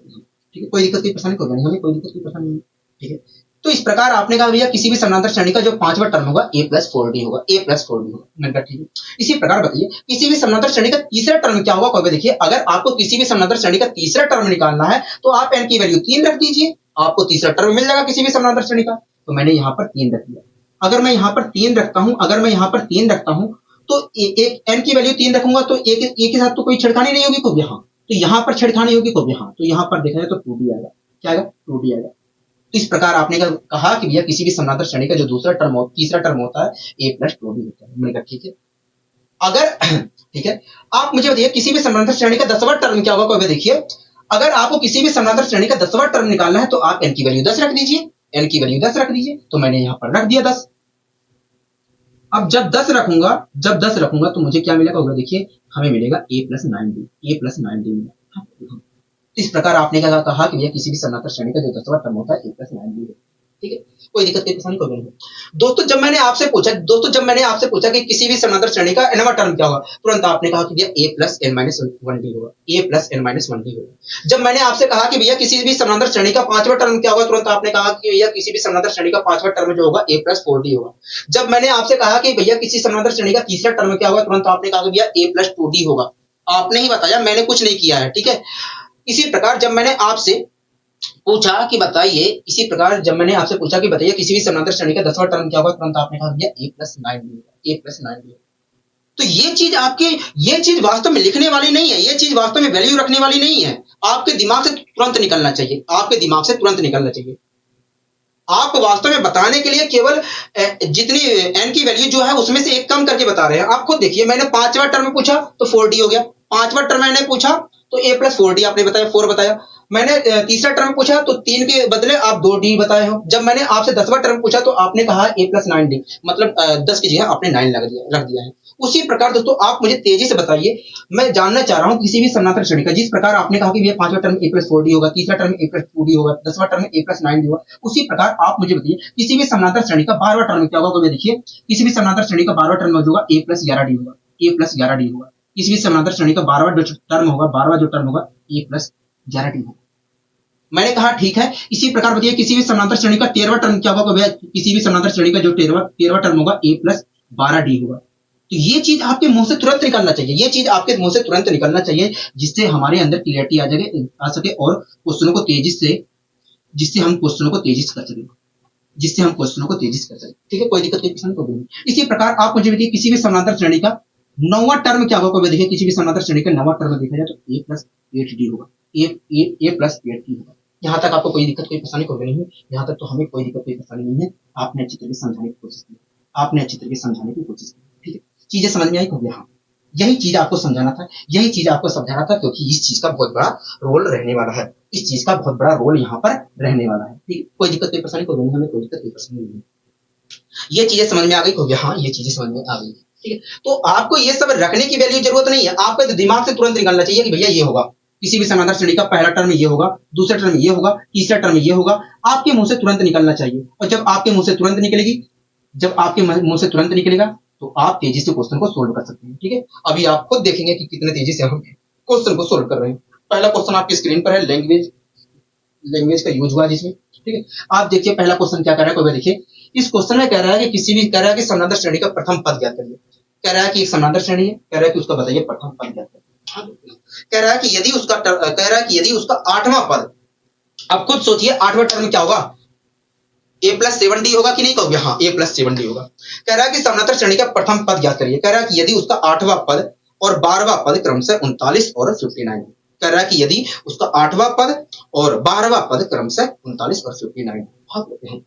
ठीक है। कोई दिक्कत की परेशानी होगा नहीं, हमें कोई दिक्कत की परेशानी नहीं, ठीक है। तो इस प्रकार आपने कहा भैया किसी भी समानांतर श्रेणी का जो पांचवा टर्म होगा a प्लस 4d होगा, a प्लस 4d होगा, मैंने कहा ठीक है। इसी प्रकार बताइए किसी भी समानांतर श्रेणी का तीसरा टर्म क्या होगा, कहोगे देखिए अगर आपको किसी भी समानांतर श्रेणी का तीसरा टर्म निकालना है तो आप n की वैल्यू 3 रख दीजिए, आपको तीसरा टर्म मिल जाएगा किसी भी समानांतर श्रेणी का। तो मैंने यहाँ पर 3 रख दिया। अगर मैं यहाँ पर 3 रखता हूँ तो एक n की वैल्यू 3 रखूंगा तो एक के साथ तो कोई छेड़खानी नहीं होगी, कहोगे हाँ। तो यहाँ पर छेड़खानी होगी, कहोगे हाँ। तो यहाँ पर देखा जाए तो 2d आएगा, क्या आएगा 2d आएगा। तो इस प्रकार आपने कहा कि भैया किसी भी समानांतर श्रेणी का जो तीसरा टर्म होता है a प्लस 2d होता है। मैंने कहा ठीक है। अगर ठीक है, आप मुझे बताइए किसी भी समानांतर श्रेणी का 10वां टर्म क्या होगा, देखिए अगर आपको किसी भी समानांतर श्रेणी का 10वां टर्म निकालना है तो आप n की वैल्यू 10 रख दीजिए, n की वैल्यू 10 रख दीजिए। तो मैंने यहाँ पर रख दिया 10। अब जब 10 रखूंगा तो मुझे क्या मिलेगा, देखिए हमें मिलेगा a प्लस 9d मिलेगा। इस प्रकार आपने क्या कहा कि भैया किसी भी समानांतर श्रेणी का जो 10वां टर्म होता है a प्लस 9d है, ठीक है। कोई दिक्कत की परेशानी कोई नहीं। दोस्तों जब मैंने आपसे पूछा कि किसी भी समानांतर श्रेणी का nवां टर्म क्या होगा, तुरंत आपने कहा कि भैया a plus n minus 1d होगा, a plus n minus 1d होगा। जब मैंने आपसे कहा कि भैया किसी भी समानांतर श्रेणी का पांचवा टर्म क्या होगा, तुरंत आपने कहा कि भैया किसी भी समानांतर श्रेणी का पांचवा टर्म जो होगा a प्लस 4d होगा। जब मैंने आपसे कहा कि भैया किसी समानांतर श्रेणी का तीसरा टर्म क्या होगा, तुरंत आपने कहा कि भैया a प्लस 2d होगा। आपने ही बताया, मैंने कुछ नहीं किया है, ठीक है। इसी प्रकार जब मैंने आपसे पूछा कि बताइए, इसी प्रकार जब मैंने आपसे पूछा कि बताइए किसी भी समानांतर श्रेणी का 10वां टर्म क्या होगा, तुरंत आपने कहा भैया a प्लस 9 डी होगा, a प्लस 9 डी होगा। तो ये चीज वास्तव में लिखने वाली नहीं है, ये चीज वास्तव में वैल्यू रखने वाली नहीं है। आपके दिमाग से तुरंत निकलना चाहिए, आपके दिमाग से तुरंत निकलना चाहिए। आप वास्तव में बताने के लिए केवल जितनी n की वैल्यू जो है उसमें से एक कम करके बता रहे हैं। आप खुद देखिए, मैंने 5वां टर्म पूछा तो 4d हो गया, 5वां टर्म मैंने पूछा तो a प्लस 4d आपने बताया, 4 बताया। मैंने तीसरा टर्म पूछा तो 3 के बदले आप 2d बताए हो। जब मैंने आपसे 10वां टर्म पूछा तो आपने कहा a प्लस 9d, मतलब 10 की जगह आपने 9 रख दिया है। उसी प्रकार दोस्तों आप मुझे तेजी से बताइए, मैं जानना चाह रहा हूं किसी भी समानांतर श्रेणी का, जिस प्रकार आपने कहा कि ये 5वां टर्म a प्लस 4d होगा, तीसरा टर्म a प्लस 2d होगा, 10वां टर्म a प्लस 9d होगा, उसी प्रकार आप मुझे बताइए किसी भी समानांतर श्रेणी का 12वां टर्म क्या होगा। तो देखिए, किसी भी समानांतर श्रेणी का 12वां टर्म होगा a प्लस 11d होगा, a प्लस 11d होगा। किसी भी समानांतर श्रेणी का 12वां जो टर्म होगा, 12वां जो टर्म होगा a प्लस 11d होगा। मैंने कहा ठीक है। इसी प्रकार बताइए किसी भी समानांतर श्रेणी का 13वां टर्म क्या होगा। किसी भी समानांतर श्रेणी का जो 13वां टर्म होगा a प्लस 12d होगा। तो ये चीज आपके मुंह से तुरंत निकलना चाहिए, ये चीज आपके मुंह से तुरंत निकलना चाहिए, जिससे हमारे अंदर क्लियरिटी आ सके और क्वेश्चनों को तेजी से, जिससे हम क्वेश्चनों को तेजी से कर सकें, जिससे हम क्वेश्चनों को तेजी से कर सकें। ठीक है, कोई दिक्कत कोई परेशानी कोई नहीं। इसी प्रकार आप मुझे बताइए किसी भी समानांतर श्रेणी का 9वां टर्म क्या होगा। देखिए, किसी भी समानांतर श्रेणी का 9वां टर्म देखा जाए तो a प्लस 8d होगा, a प्लस 8d होगा। यहाँ तक आपको कोई दिक्कत कोई परेशानी कोई नहीं है, यहाँ तक तो हमें कोई दिक्कत कोई परेशानी नहीं है। आपने अच्छी तरीके समझाने की कोशिश की, आपने अच्छी तरीके समझाने की कोशिश की। ठीक है, चीजें समझ में आई को। हाँ, यही चीज आपको समझाना था, यही चीज आपको समझाना था, क्योंकि इस चीज का बहुत बड़ा रोल रहने वाला है, इस चीज का बहुत बड़ा रोल यहाँ पर रहने वाला है। ठीक है, कोई दिक्कत कोई परेशानी कोई नहीं, हमें कोई दिक्कत कोई परेशानी नहीं है। ये चीजें समझ में आ गई होगी। हाँ, ये चीजें समझ में आ गई। ठीक है, तो आपको ये सब रखने की वैल्यू जरूरत नहीं है, आपके तो दिमाग से तुरंत निकलना चाहिए कि भैया ये होगा, किसी भी समानांतर श्रेणी का पहला टर्म ये होगा, दूसरा टर्म ये होगा, तीसरा टर्म ये होगा। आपके मुंह से तुरंत निकलना चाहिए, और जब आपके मुंह से तुरंत निकलेगी, जब आपके मुंह से तुरंत निकलेगा तो आप तेजी से क्वेश्चन को सोल्व कर सकते हैं। ठीक है, अभी आप खुद देखेंगे कि कितने तेजी से हम क्वेश्चन को सोल्व कर रहे हैं। पहला क्वेश्चन आपकी स्क्रीन पर है, लैंग्वेज का यूज हुआ जिसमें। ठीक है, आप देखिए पहला क्वेश्चन क्या कर रहा है। कोई देखिए, इस क्वेश्चन में कह रहा है कि कह रहा है कि समानांतर श्रेणी का प्रथम पद ज्ञात करिए। कह रहा है कि एक समानांतर श्रेणी है, कह रहा है कि उसका बताइए प्रथम पद ज्ञात करिए। कह रहा है कि यदि उसका 8वां पद, अब खुद सोचिए 8वां टर्म क्या होगा, a प्लस 7d होगा कि नहीं कहोगे। हाँ, a प्लस 7d होगा। कह रहा है कि समानांतर श्रेणी का प्रथम पद ज्ञात करिए। कह रहा है कि यदि उसका 8वां पद और 12वां पद क्रमशः 39 और 59 है। कह रहा है कि यदि उसका 8वां पद और 12वां पद क्रमशः 39 और 59 है।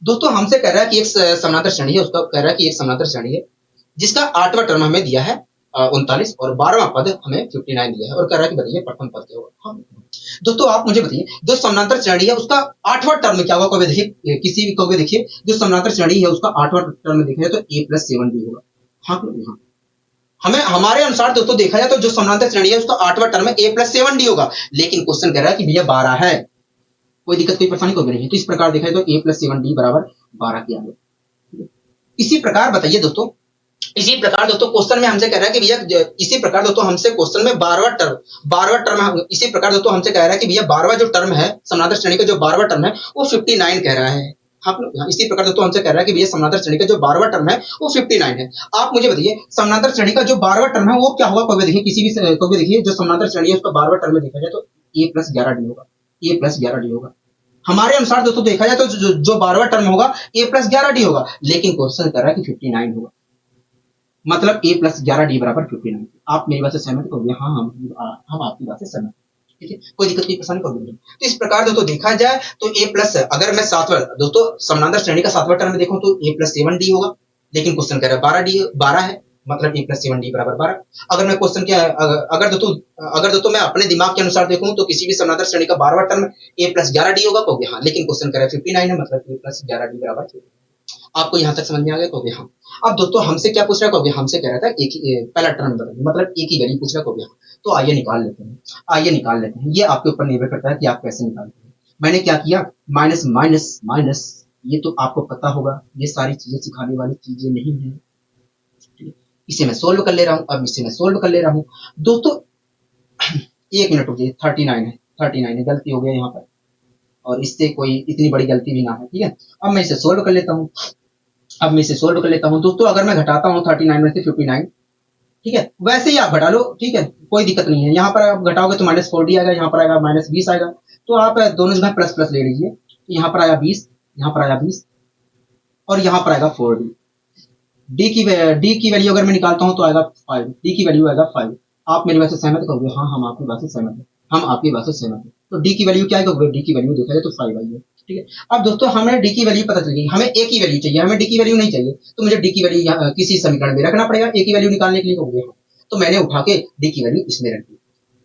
दोस्तों हमसे कह रहा है कि एक समानांतर श्रेणी है, उसका कह रहा है कि एक समानांतर श्रेणी है जिसका 8वां टर्म हमें दिया है 39 और 12वां पद हमें 59 दिया है, और कह रहा है कि बताइए प्रथम पद क्या होगा। दोस्तों आप मुझे बताइए, जो समानांतर श्रेणी है उसका 8वां टर्म क्या होगा। कोई देखिए, किसी भी कहोगे देखिए, जो समानांतर श्रेणी है उसका 8वां टर्म देखा जाए तो a प्लस 7d होगा। हाँ, हमें हमारे अनुसार दोस्तों देखा जाए तो जो समानांतर श्रेणी है उसका 8वां टर्म a प्लस 7d होगा, लेकिन क्वेश्चन कह रहा है कि भैया 12 है। कोई दिक्कत कोई परेशानी कोई नहीं है। तो इस प्रकार देखा जाए तो a प्लस 7d बराबर 12 किया गया। इसी प्रकार बताइए दोस्तों, इसी प्रकार दोस्तों क्वेश्चन में हमसे कह रहा है कि भैया, इसी प्रकार दोस्तों हमसे क्वेश्चन में 12वां टर्म, इसी प्रकार दोस्तों हमसे कह रहा है कि भैया 12वां जो टर्म है समानांतर श्रेणी का, जो 12वां टर्म है वो 59 कह रहा है। हाँ, इसी प्रकार दोस्तों हमसे कह रहा है कि भैया समानांतर श्रेणी का जो 12वां टर्म है वो 59 है। आप मुझे बताइए समानांतर श्रेणी का जो 12वां टर्म है वो क्या होगा। कोई देखिए, किसी भी कोई देखिए, जो समानांतर श्रेणी है उसका 12वां टर्म में देखा जाए तो a प्लस 11d होगा, a प्लस 11d होगा। हमारे अनुसार दोस्तों देखा जाए तो जो 12वां टर्म होगा a प्लस 11d होगा, लेकिन क्वेश्चन कर रहा है कि 59 होगा, मतलब a प्लस 11d बराबर 59। आप मेरी बात से सहमत हो गए। हाँ, हम आपकी बात से सहमत। ठीक है, कोई दिक्कत की परेशानी कोई नहीं। तो इस प्रकार दोस्तों देखा जाए तो a प्लस, अगर मैं सातवां दोस्तों समानांतर श्रेणी का 7वां टर्म देखूं तो a प्लस 7d होगा, लेकिन क्वेश्चन कह रहा है 12 है, मतलब a प्लस 7d बराबर 12। अगर मैं क्वेश्चन क्या अगर दोस्तों मैं अपने दिमाग के अनुसार देखूं तो किसी भी समानांतर श्रेणी का 12वां टर्म a प्लस 11d होगा कहोगे। हाँ, लेकिन क्वेश्चन कह रहा है 59 है, मतलब a प्लस 11d बराबर 59। आपको यहाँ तक समझ में आ गया कहोगे। हाँ, अब दोस्तों हमसे क्या पूछ रहा है कहोगे, हमसे कह रहा था पहला टर्म बताइए, मतलब एक ही वैल्यू पूछ रहा है कहोगे। तो आइए निकाल लेते हैं, ये आपके ऊपर निर्भर करता है कि आप कैसे निकालते हैं। मैंने क्या किया, माइनस माइनस माइनस, ये तो आपको पता होगा, ये सारी चीजें सिखाने वाली चीजें नहीं है। इसे मैं सोल्व कर ले रहा हूँ, अब इसे मैं सोल्व कर ले रहा हूँ दोस्तों। 1 मिनट रुकिए, 39 है, गलती हो गया यहाँ पर, और इससे कोई इतनी बड़ी गलती भी ना है। ठीक है, अब मैं इसे सोल्व कर लेता हूँ। दोस्तों अगर मैं घटाता हूँ 39 में से 59, ठीक है, वैसे ही आप घटा लो, ठीक है, कोई दिक्कत नहीं है। यहाँ पर आप घटाओगे तो -40 आएगा, यहाँ पर आएगा -20 आएगा। तो आप दोनों जगह प्लस प्लस ले लीजिए। तो यहाँ पर आया 20, यहाँ पर आया 20 और यहाँ पर आएगा 4D। डी की वैल्यू अगर मैं निकालता हूँ तो आएगा 5, डी की वैल्यू आएगा 5। आप मेरी बात से सहमत कहोगे? हाँ, हम आपकी बात से सहमत हैं, हम आपकी बात से सहमत हैं। तो डी की वैल्यू क्या है? डी की वैल्यू देखा जाए तो 5 आई है। ठीक है, अब दोस्तों हमें डी की वैल्यू पता चल गई, हमें ए की वैल्यू चाहिए, हमें डी की वैल्यू नहीं चाहिए। तो मुझे डी की वैल्यू किसी समीकरण में रखना पड़ेगा ए की वैल्यू निकालने के लिए, हो गया। तो मैंने उठा के डी की वैल्यू इसमें रख दी।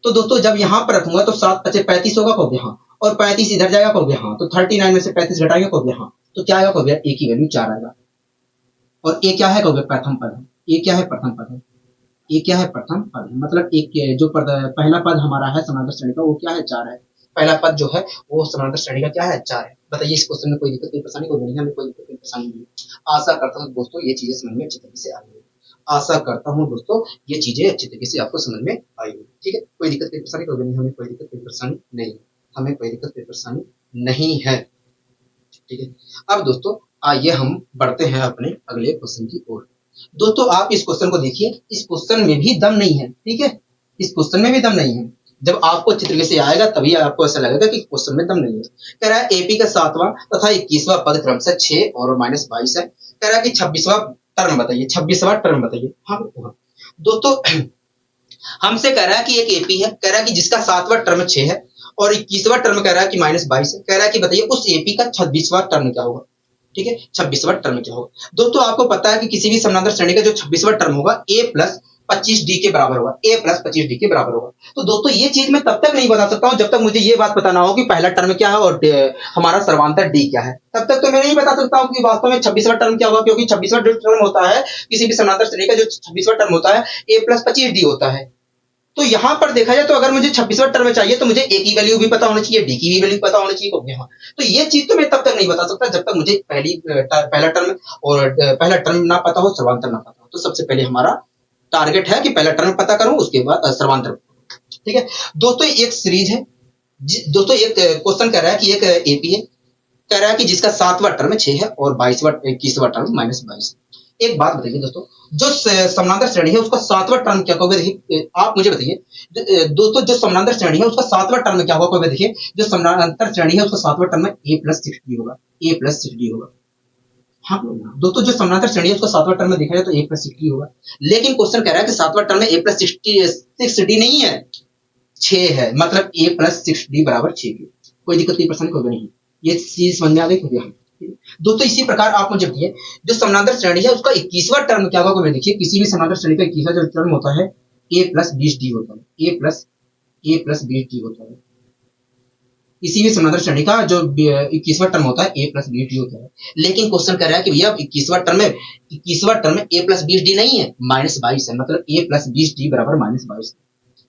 तो दोस्तों जब यहाँ पर रखूंगा तो 7 × 5 = 35 होगा, कहोगे हाँ। और 35 इधर जाएगा, कहोगे हाँ। तो 39 में से 35 घटाएंगे, कहोगे हाँ। तो क्या आएगा, कहोगे ए की वैल्यू 4 आएगा। और ए क्या है, कहोगे प्रथम पद है। ए क्या है? प्रथम पद है। ए क्या है? प्रथम पद है। मतलब एक जो पहला पद हमारा है समानांतर श्रेणी का, वो क्या है? 4 है। पहला पद जो है वो समानांतर श्रेणी का क्या है? 4 है। बताइए इस क्वेश्चन में कोई दिक्कत, कोई परेशानी? कोई नहीं, हमें कोई दिक्कत, कोई परेशानी नहीं है। आशा करता हूँ दोस्तों ये चीजें समझ में अच्छी तरीके से आ रही है। आशा करता हूँ दोस्तों ये चीजें अच्छी तरीके से आपको समझ में आई होगी। ठीक है, कोई दिक्कत, कोई परेशानी? कोई नहीं, हमें कोई दिक्कत, कोई परेशानी नहीं है, हमें कोई दिक्कत, कोई परेशानी नहीं है। ठीक है, अब दोस्तों आइए हम बढ़ते हैं अपने अगले क्वेश्चन की ओर। दोस्तों आप इस क्वेश्चन को देखिए, इस क्वेश्चन में भी दम नहीं है। ठीक है, इस क्वेश्चन में भी दम नहीं है। जब आपको अच्छी तरीके से आएगा तभी आपको ऐसा लगेगा कि क्वेश्चन में दम नहीं है। कह रहा है एपी का 7वां तथा 21वां पद क्रमशः 6 और -22 है। कह रहा है कि 26वां टर्म बताइए, 26वां टर्म बताइए। हाँ दोस्तों हमसे कह रहा है कि एक एपी है, कह रहा है कि जिसका 7वां टर्म 6 है और 21वां टर्म कह रहा है कि -22 है। कह रहा है कि बताइए उस एपी का 26वां टर्म क्या होगा। ठीक है, 26वां टर्म क्या होगा। दोस्तों आपको पता है कि किसी भी समानांतर श्रेणी का जो 26वां टर्म होगा a + 25d के बराबर होगा, a + 25d के बराबर होगा। तो दोस्तों ये चीज मैं तब तक नहीं बता सकता हूं जब तक मुझे ये बात पता ना हो कि पहला टर्म क्या है और हमारा सर्वांतर d क्या है। तब तक तो मैं नहीं बता सकता हूं कि वास्तव में 26वां टर्म क्या होगा, क्योंकि 26वां टर्म होता है किसी भी समानांतर श्रेणी का जो 26वां टर्म होता है a + 25d होता है। तो यहाँ पर देखा जाए तो अगर मुझे 26वां टर्म चाहिए तो मुझे ए की वैल्यू भी पता होनी चाहिए, डी की भी वैल्यू पता होनी चाहिए, क्योंकि हाँ। तो ये चीज तो मैं तब तक नहीं बता सकता जब तक मुझे पहला टर्म और पहला टर्म ना पता हो, सर्वांतर ना पता हो। तो सबसे पहले हमारा टारगेट है कि पहला टर्म पता करूं, उसके बाद सर्वांतर। ठीक है दोस्तों, एक सीरीज है। दोस्तों एक क्वेश्चन कह रहा है कि एक एपी है, कह रहा है कि जिसका 7वां टर्म 6 है और 21वां टर्म -22। एक बात बताइए दोस्तों, जो समानांतर श्रेणी है उसका 7वां टर्म क्या होगा? देखिए आप मुझे बताइए दोस्तों, जो समानांतर श्रेणी है उसका 7वां टर्म क्या होगा? देखिए जो समानांतर श्रेणी है उसका 7वां टर्म a + 6d होगा, a + 6d होगा। हाँ दोस्तों, जो समानांतर श्रेणी है उसका 7वां टर्म में देखा जाए तो a + 6d होगा। लेकिन क्वेश्चन कह रहा है कि 7वां टर्म में a + 6d नहीं है, 6 है। मतलब a + 6d = 6। कोई दिक्कत, कोई परेशानी कोई नहीं। ये चीज समझ में आ गई होगी। दोस्तों इसी प्रकार आप मुझे बताइए जो समानांतर श्रेणी है उसका 21वां टर्म क्या होगा? देखिए किसी भी समानांतर श्रेणी का 21वां जो टर्म होता है a + 20d होता है, a + 20d होता है। किसी भी समानांतर श्रेणी का जो 21वां टर्म होता है a + 20d होता है। लेकिन क्वेश्चन कह रहा है कि भैया 21वां टर्म में a + 20d नहीं है, -22 है। मतलब a + 20d = -22।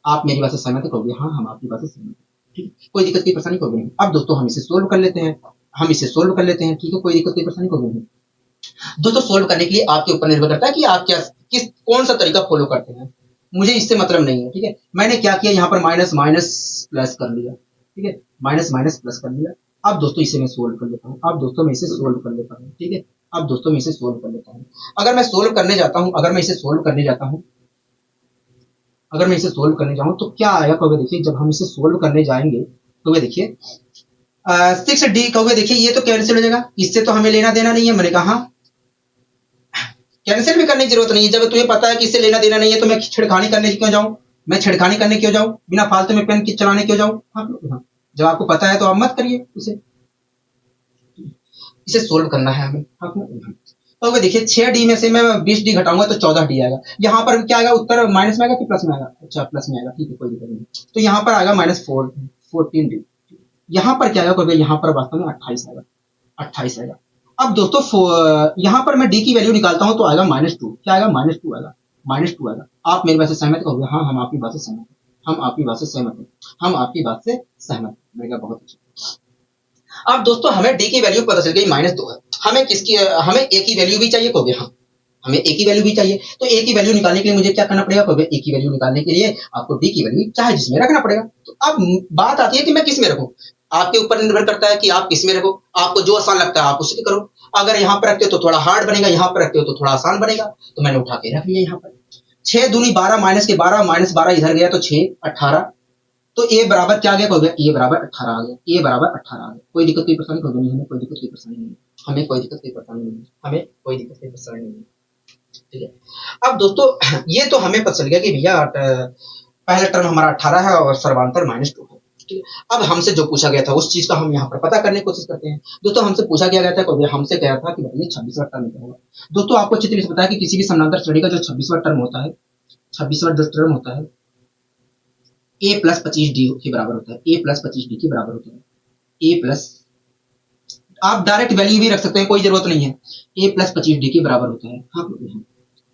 आप मेरी बात से सहमत होंगे? हाँ, हम आपकी बात से सहमत हैं। ठीक, कोई दिक्कत, कोई परेशानी कोई नहीं। अब दोस्तों हम इसे सोल्व कर लेते हैं, हम इसे सोल्व कर लेते हैं। ठीक है, कोई दिक्कत, कोई परेशानी कोई नहीं। दोस्तों सोल्व करने के लिए आपके ऊपर निर्भर करता है कि आप कौन सा तरीका फॉलो करते हैं। मुझे इससे मतलब नहीं है। ठीक है, मैंने क्या किया, यहाँ पर माइनस माइनस प्लस कर लिया। ठीक है, माइनस माइनस प्लस कर लिया। अब दोस्तों इसे मैं सोल्व कर लेता हूँ। अब दोस्तों मैं इसे सोल्व कर लेता हूँ। ठीक है, अब दोस्तों मैं इसे सोल्व कर लेता हूँ। अगर मैं सोल्व करने जाता हूँ, अगर मैं इसे सोल्व करने जाता हूँ, अगर मैं इसे सोल्व करने जाऊँ तो क्या आएगा? कहोगे देखिए जब हम इसे सोल्व करने जाएंगे तो वे देखिए 6d कहोगे देखिए ये तो कैंसिल हो जाएगा, इससे तो हमें लेना देना नहीं है। मैंने कहा कैंसिल भी करने की जरूरत नहीं है। जब तुम्हें पता है कि इससे लेना देना नहीं है तो मैं छेड़खानी करने क्यों जाऊं, मैं छेड़खानी करने क्यों जाऊं, बिना फालतू में पेन चलाने क्यों जाऊं। हाँ, जब आपको पता है तो आप मत करिए इसे सोल्व करना है हमें। तो देखिए 6d में से मैं 20d घटाऊंगा तो 14d आएगा। यहाँ पर क्या आएगा? उत्तर माइनस में आएगा कि प्लस में आएगा? अच्छा प्लस में आएगा। ठीक है, कोई दिक्कत नहीं। तो यहाँ पर आएगा -14d। यहाँ पर क्या आएगा? यहाँ पर वास्तव में 28 आएगा, 28 आएगा। अब दोस्तों यहाँ पर मैं d की वैल्यू निकालता हूँ तो आएगा -2। क्या आएगा? -2 आएगा, -2 आएगा। आप मेरी बात से सहमत होंगे? हाँ, हम आपकी बात से सहमत हैं, हम आपकी बात से सहमत हैं, हम आपकी बात से सहमत हैं। मैंने कहा बहुत अच्छा। अब दोस्तों हमें d की वैल्यू पता चल गई -2 है। हमें a की वैल्यू भी चाहिए। कहोगे हाँ, हमें a की वैल्यू भी चाहिए। तो a की वैल्यू निकालने के लिए मुझे क्या करना पड़ेगा? कहोगे a की वैल्यू निकालने के लिए आपको d की वैल्यू चाहे जिसमें रखना पड़ेगा। तो अब बात आती है कि मैं किस में रखूं। आपके ऊपर निर्भर करता है कि आप किस में रखो। आपको जो आसान लगता है आप उसमें करो। अगर यहाँ पर रखते हो तो थोड़ा हार्ड बनेगा, यहाँ पर रखते हो तो थोड़ा आसान बनेगा। तो मैंने उठा के रख लिया यहाँ पर। 6 दूनी 12 माइनस के 12 -12 इधर गया तो 6 18 तो ए बराबर क्या आ गया, हो गया ए बराबर 18 आ गया, ए बराबर 18 आ गया। कोई दिक्कत कोई परेशानी होगी नहीं, हमें कोई दिक्कत कोई परेशानी नहीं है, हमें कोई दिक्कत कोई परेशानी नहीं है, हमें कोई दिक्कत कोई परेशानी नहीं है। ठीक है। अब दोस्तों ये तो हमें पता चल गया कि भैया पहला टर्म हमारा 18 है और सर्वांतर -2 है। ठीक है। अब हमसे जो पूछा गया था उस चीज का हम यहाँ पर पता करने की कोशिश करते हैं। दोस्तों हमसे पूछा गया था, हमसे कहा था कि बताइए 26वां टर्म क्या होगा। दोस्तों आपको अच्छी तरह से पता है कि किसी भी समानांतर श्रेणी का जो 26वां टर्म होता है, 26वां जो टर्म होता है a प्लस 25d के बराबर होता है, a प्लस 25d के बराबर होता है, a प्लस, आप डायरेक्ट वैल्यू भी रख सकते हैं, कोई जरूरत नहीं है, a प्लस 25d के बराबर होता है। हाँ,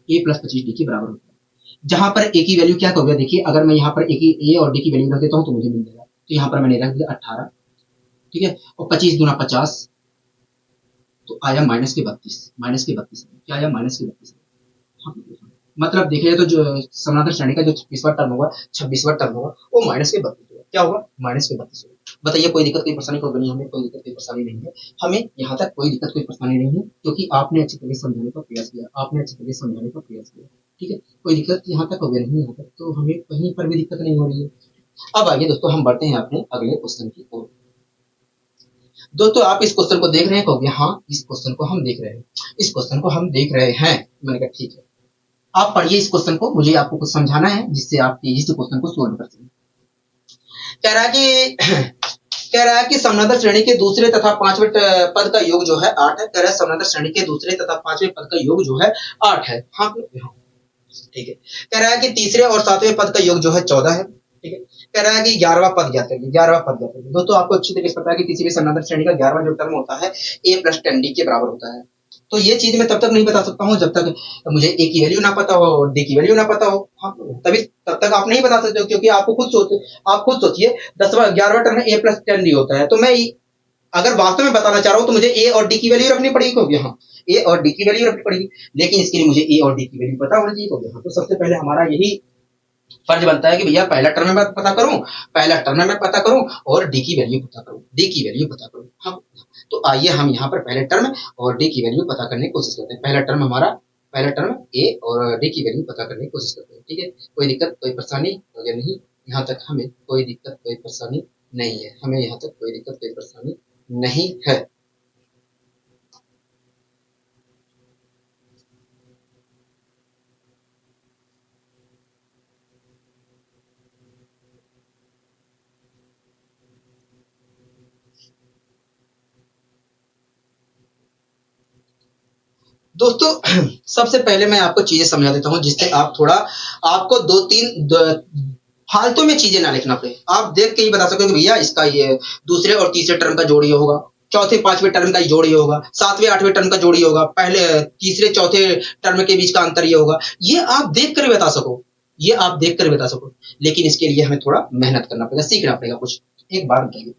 a प्लस 25d के बराबर होता है। जहां पर a की वैल्यू क्या होगा, देखिए अगर मैं यहाँ पर a और d की वैल्यू रख देता हूँ तो मुझे मिल जाएगा। तो यहाँ पर मैंने रख दिया 18, ठीक है, और 25 दूना 50, तो आया -32, क्या आया -32। हाँ, मतलब देखिए तो जो समानांतर श्रेणी का जो 26वां टर्म होगा, 26वां टर्म होगा वो -32 होगा। क्या होगा, -32 होगा। बताइए कोई दिक्कत कोई परेशानी होगी नहीं, हमें कोई दिक्कत कोई परेशानी नहीं है, हमें यहाँ तक कोई दिक्कत कोई परेशानी नहीं है, क्योंकि आपने अच्छी तरह समझाने का प्रयास किया, आपने अच्छी तरह समझाने का प्रयास किया। ठीक है, कोई दिक्कत यहाँ तक होगी नहीं, यहाँ तक तो हमें कहीं पर भी दिक्कत नहीं हो रही है। अब आइए दोस्तों हम बढ़ते हैं अपने अगले क्वेश्चन की ओर। दोस्तों आप इस क्वेश्चन को देख रहे हैं, कहोगे हाँ इस क्वेश्चन को हम देख रहे हैं, इस क्वेश्चन को हम देख रहे हैं। मैंने कहा ठीक है, आप पढ़िए इस क्वेश्चन को, मुझे आपको कुछ समझाना है जिससे आप तेजी से क्वेश्चन को सोल्व कर सकें। कह रहा है कि समानांतर श्रेणी के दूसरे तथा पांचवें पद का योग जो है 8 है। कह रहा है समानांतर श्रेणी के दूसरे तथा पांचवें पद का योग जो है 8 है। हाँ ठीक है। कह रहा है कि तीसरे और सातवें पद का योग जो है 14 है। ठीक है। कह रहा है कि 11वां पद ज्ञात करिए, 11वां पद ज्ञात करिए। दोस्तों आपको अच्छी तरीके से पता है कि किसी भी समानांतर श्रेणी का 11वां जो टर्म होता है a प्लस 10d के बराबर होता है। तो ये चीज मैं तब तक नहीं बता सकता हूँ जब तक मुझे a की वैल्यू ना पता हो और d की वैल्यू ना पता हो। हाँ, तभी तब तक आप नहीं बता सकते हो, क्योंकि आप खुद सोचिए 11वां टर्म a प्लस 10d होता है, तो मैं अगर वास्तव में बताना चाह रहा हूँ तो मुझे a और d की वैल्यू रखनी पड़ेगी, क्योंकि हाँ a और d की वैल्यू रखनी पड़ेगी, लेकिन इसके लिए मुझे a और d की वैल्यू पता होनी चाहिए। क्योंकि हाँ, तो सबसे पहले हमारा यही फर्ज बनता है कि भैया पहला टर्म में पता करूं और डी की वैल्यू पता करूं। हाँ, तो आइए हम यहाँ पर पहले टर्म और डी की वैल्यू पता करने की कोशिश करते हैं। पहला टर्म ए और डी की वैल्यू पता करने की कोशिश करते हैं। ठीक है, कोई दिक्कत कोई परेशानी अगर नहीं, यहाँ तक हमें कोई दिक्कत कोई परेशानी नहीं है, हमें यहाँ तक कोई दिक्कत कोई परेशानी नहीं है। दोस्तों सबसे पहले मैं आपको चीजें समझा देता हूँ जिससे आप थोड़ा आपको फालतू में चीजें ना लिखना पड़े। आप देख के ही बता सकोगे भैया इसका ये दूसरे और तीसरे टर्म का जोड़ ये होगा, चौथे पांचवें टर्म का जोड़ ये होगा, सातवें आठवें टर्म का जोड़ ये होगा, पहले तीसरे चौथे टर्म के बीच का अंतर ये होगा। ये आप देख कर बता सको, लेकिन इसके लिए हमें थोड़ा मेहनत करना पड़ेगा, सीखना पड़ेगा कुछ। एक बार बताइए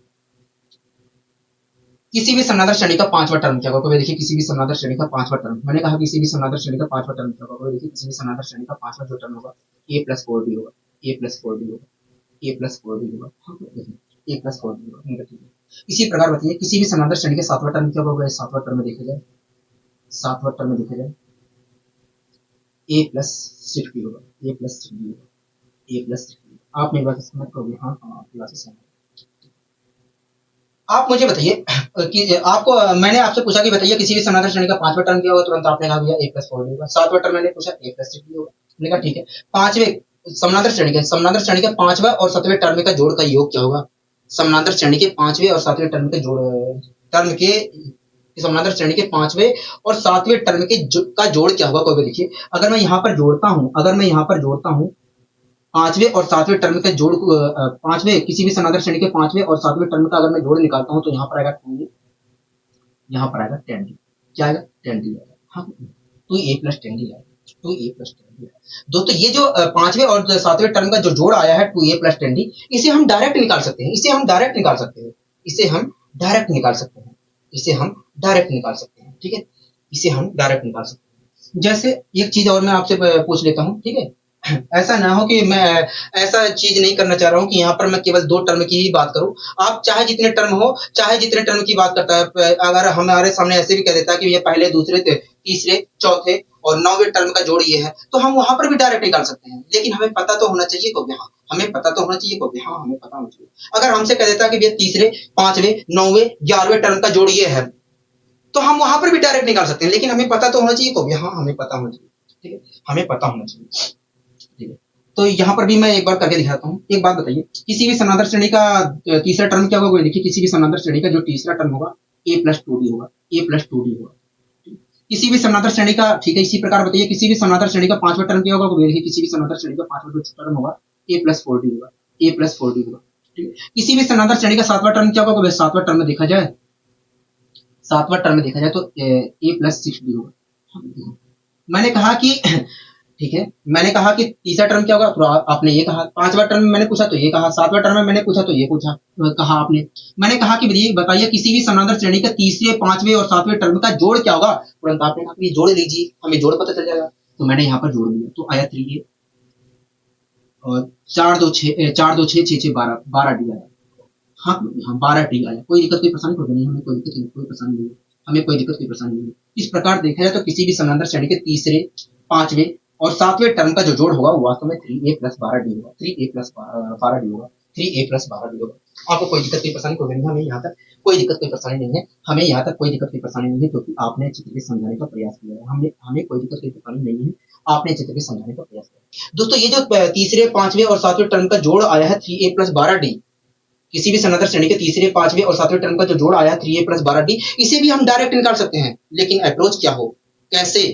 किसी भी समानांतर श्रेणी का पांचवा टर्म क्या होगा। देखिए किसी भी समानांतर श्रेणी का पांचवा टर्म, मैंने कहा किसी भी समानांतर श्रेणी का पांचवा टर्म क्या होगा। देखिए किसी भी समानांतर श्रेणी का पांचवा जो टर्म होगा a प्लस 4d होगा, a प्लस 4d होगा, a प्लस 4d होगा, a प्लस 4d होगा। इसी प्रकार बताइए किसी भी समानांतर श्रेणी के सातवां टर्म क्या होगा। सातवां टर्म में देखा जाए a प्लस 6d होगा, a प्लस 6d होगा, a प्लस 6d। आप मेरी बात समझ पाओगे? हाँ हाँ, क्लासेस समझ। आप मुझे बताइए कि आपको मैंने आपसे पूछा कि बताइए किसी भी समानांतर श्रेणी का पांचवा टर्म क्या होगा, तुरंत आपने कहा भैया a प्लस 4d होगा। सातवां टर्म मैंने पूछा a प्लस 6d होगा, मैंने कहा ठीक है। पांचवें समानांतर श्रेणी के पांचवा और सातवें टर्म का जोड़ का योग क्या होगा। समानांतर श्रेणी के पांचवें और सातवें टर्म के समानांतर श्रेणी के पांचवें और सातवें टर्म के का जोड़ क्या होगा। कोई देखिए अगर मैं यहाँ पर जोड़ता हूँ पांचवें और सातवें टर्म के जोड़ किसी भी समानांतर श्रेणी के पांचवें और सातवें टर्म का अगर मैं जोड़ निकालता हूं तो यहाँ पर आएगा 10d, यहाँ पर आएगा 10d। क्या आएगा? 10d आएगा। हाँ, 2a प्लस 10d आएगा, 2a प्लस 10d। दोस्तों ये जो पांचवें और सातवें टर्म का जो जोड़ आया है 2a प्लस 10d, इसे हम डायरेक्ट निकाल सकते हैं, इसे हम डायरेक्ट निकाल सकते हैं। ठीक है, इसे हम डायरेक्ट निकाल सकते हैं। जैसे एक चीज और मैं आपसे पूछ लेता हूँ, ठीक है, ऐसा ना हो कि मैं ऐसा चीज नहीं करना चाह रहा हूं कि यहाँ पर मैं केवल दो टर्म की ही बात करूं। आप चाहे जितने टर्म की बात करता है, अगर हमारे सामने ऐसे भी कह देता है कि ये पहले दूसरे तीसरे चौथे और 9वें टर्म का जोड़ ये है, तो हम वहां पर भी डायरेक्ट निकाल सकते हैं, लेकिन हमें पता तो होना चाहिए कब यहाँ, हमें पता तो होना चाहिए कब यहाँ, हमें पता होना चाहिए। अगर हमसे कह देता कि भैया तीसरे, पांचवें, 9वें, 11वें टर्म का जोड़ ये है, तो हम वहां पर भी डायरेक्ट निकाल सकते हैं, लेकिन हमें पता तो होना चाहिए कब यहाँ, हमें पता होना चाहिए। ठीक है, हमें पता होना चाहिए। ठीक है, तो यहाँ पर भी मैं एक बार करके दिखाता हूँ। एक बात बताइए, किसी भी समानांतर श्रेणी का तीसरा टर्म क्या होगा? देखिए, किसी भी समानांतर श्रेणी का जो तीसरा टर्म होगा a प्लस टू डी होगा, a प्लस टू डी होगा। किसी भी समानांतर श्रेणी का, ठीक है, इसी प्रकार बताइए किसी भी समानांतर श्रेणी का पांचवा टर्म क्या होगा? देखिए, किसी भी समानांतर श्रेणी का पांचवा जो टर्म होगा a प्लस फोर डी होगा, a प्लस फोर डी होगा। ठीक है, किसी भी समानांतर श्रेणी का सातवां टर्म क्या होगा? सातवां टर्म में देखा जाए, सातवां टर्म में देखा जाए तो a प्लस सिक्स डी होगा। मैंने कहा कि ठीक है, मैंने कहा कि तीसरा टर्म क्या होगा, तो आपने ये कहा। पांचवा टर्म में मैंने पूछा तो ये कहा, सातवां टर्म में मैंने पूछा तो ये पूछा, कहा आपने। मैंने कहा कि बताइए किसी भी समानांतर श्रेणी का तीसरे, पांचवें और सातवें टर्म का जोड़ क्या होगा? तुरंत आपने कहा जोड़ लीजिए, हमें जोड़ पता चल जाएगा। तो मैंने यहाँ पर जोड़ लिया, तो आया 3a और 4 2 6 6 6 12 12 डी आया। हाँ हाँ, 12 डी आया। कोई दिक्कत, कोई परेशानी कोई नहीं, हमें कोई दिक्कत नहीं, कोई परेशानी नहीं, हमें कोई दिक्कत, कोई परेशानी नहीं। इस प्रकार देखा जाए तो किसी भी समानांतर श्रेणी के तीसरे, पांचवें और सातवें टर्म का जो जोड़ होगा वो वास्तव में 3a प्लस 12 डी होगा, 3a प्लस 12 डी होगा, 3a प्लस 12 डी होगा। आपको कोई दिक्कत, कोई परेशानी कोई नहीं, हमें यहाँ तक कोई दिक्कत, कोई परेशानी नहीं है, हमें यहाँ तक कोई दिक्कत, कोई परेशानी नहीं है, क्योंकि आपने चित्र के समझाने का प्रयास किया है। हमें कोई दिक्कत, कोई परेशानी नहीं है, आपने चित्र के समझाने का प्रयास किया। दोस्तों, ये जो तीसरे, पांचवें और सातवें टर्म का जोड़ आया है 3a प्लस 12 डी, किसी भी समानांतर श्रेणी के तीसरे, पांचवें और सातवें टर्म का जो जोड़ आया 3a प्लस 12 डी, इसे भी हम डायरेक्ट निकाल सकते हैं, लेकिन अप्रोच क्या हो, कैसे?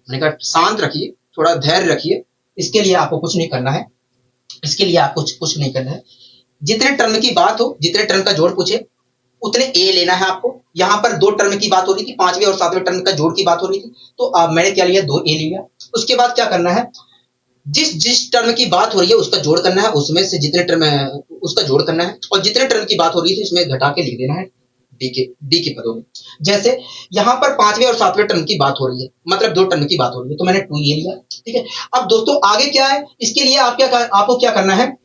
मैंने कहा शांत रखिए, थोड़ा धैर्य रखिए। इसके लिए आपको कुछ नहीं करना है, इसके लिए आपको कुछ नहीं करना है। जितने टर्म की बात हो, जितने टर्म का जोड़ पूछे उतने ए लेना है आपको। यहाँ पर दो टर्म की बात हो रही थी, पांचवें और सातवें टर्म का जोड़ की बात हो रही थी, तो मैंने क्या लिया, 2a लिया। उसके बाद क्या करना है, जिस जिस टर्म की बात हो रही है उसका जोड़ करना है, उसमें से जितने टर्म उसका जोड़ करना है, और जितने टर्म की बात हो रही थी उसमें घटा के लिख देना है डी के पदों में। जैसे यहाँ पर पांचवें और सातवें टर्म की बात हो रही है, मतलब दो टर्म की बात हो रही है, तो मैंने 2a लिया। ठीक है, अब दोस्तों आगे क्या है, इसके लिए आपको क्या करना है,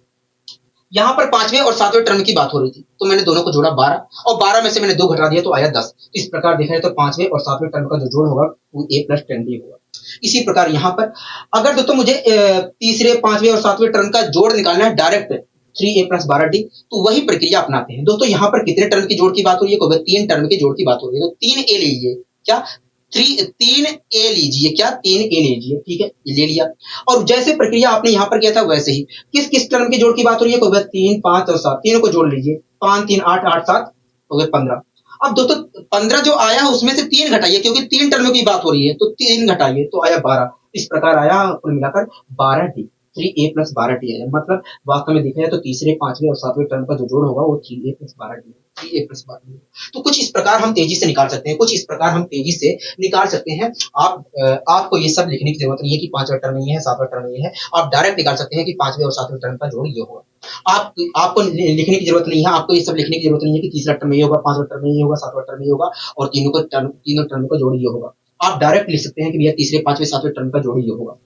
यहाँ पर पांचवें और सातवें टर्म की बात हो रही थी, तो मैंने दोनों को जोड़ा 12, और 12 में से मैंने 2 घटा दिया तो आया 10। इस प्रकार देखा जाए तो पांचवें और सातवें टर्म का जो जोड़ होगा वो a प्लस 10d होगा। इसी प्रकार यहाँ पर अगर दोस्तों मुझे तीसरे, पांचवें और सातवें टर्म का जोड़ निकालना है डायरेक्ट 3a प्लस 12d, तो वही प्रक्रिया अपनाते हैं। दोस्तों यहाँ पर कितने टर्म की जोड़ की बात हो रही है? 3 टर्म के जोड़ की बात हो रही है, तो 3a लीजिए। क्या 3a लीजिए, क्या 3a लीजिए। ठीक है, ले लिया। और जैसे प्रक्रिया आपने यहाँ पर किया था वैसे ही किस किस टर्म के जोड़ की बात हो रही है? 3, 5 और 7, तीनों को जोड़ लीजिए। 5 3 8 8 7 हो गए 15। अब दोस्तों 15 जो आया है उसमें से 3 घटाइए, क्योंकि 3 टर्म की बात हो रही है, तो 3 घटाइए तो आया 12। इस प्रकार आया कुल मिलाकर 12d, 3a प्लस 12d आया। मतलब वास्तव में देखा जाए तो तीसरे, पांचवें और सातवें टर्म का जो जोड़ होगा वो 3a plus 12d, 3a plus 12d। तो कुछ इस प्रकार हम तेजी से निकाल सकते हैं, कुछ इस प्रकार हम तेजी से निकाल सकते हैं। आपको ये सब लिखने की जरूरत नहीं है कि पांचवा टर्म ये है, सातवां टर्म ये है। आप डायरेक्ट निकाल सकते हैं कि पांचवें और सातवें टर्म का जोड़ ये होगा। आपको लिखने की जरूरत नहीं है, आपको ये सब लिखने की जरूरत नहीं है कि तीसरा टर्म ये होगा, पांचवा टर्म ये होगा, सातवां टर्म ये होगा, और तीनों टर्म का जोड़ ये होगा। आप डायरेक्ट लिख सकते हैं कि भैया तीसरे, पांचवें, सातवें टर्म का जोड़ ये होगा।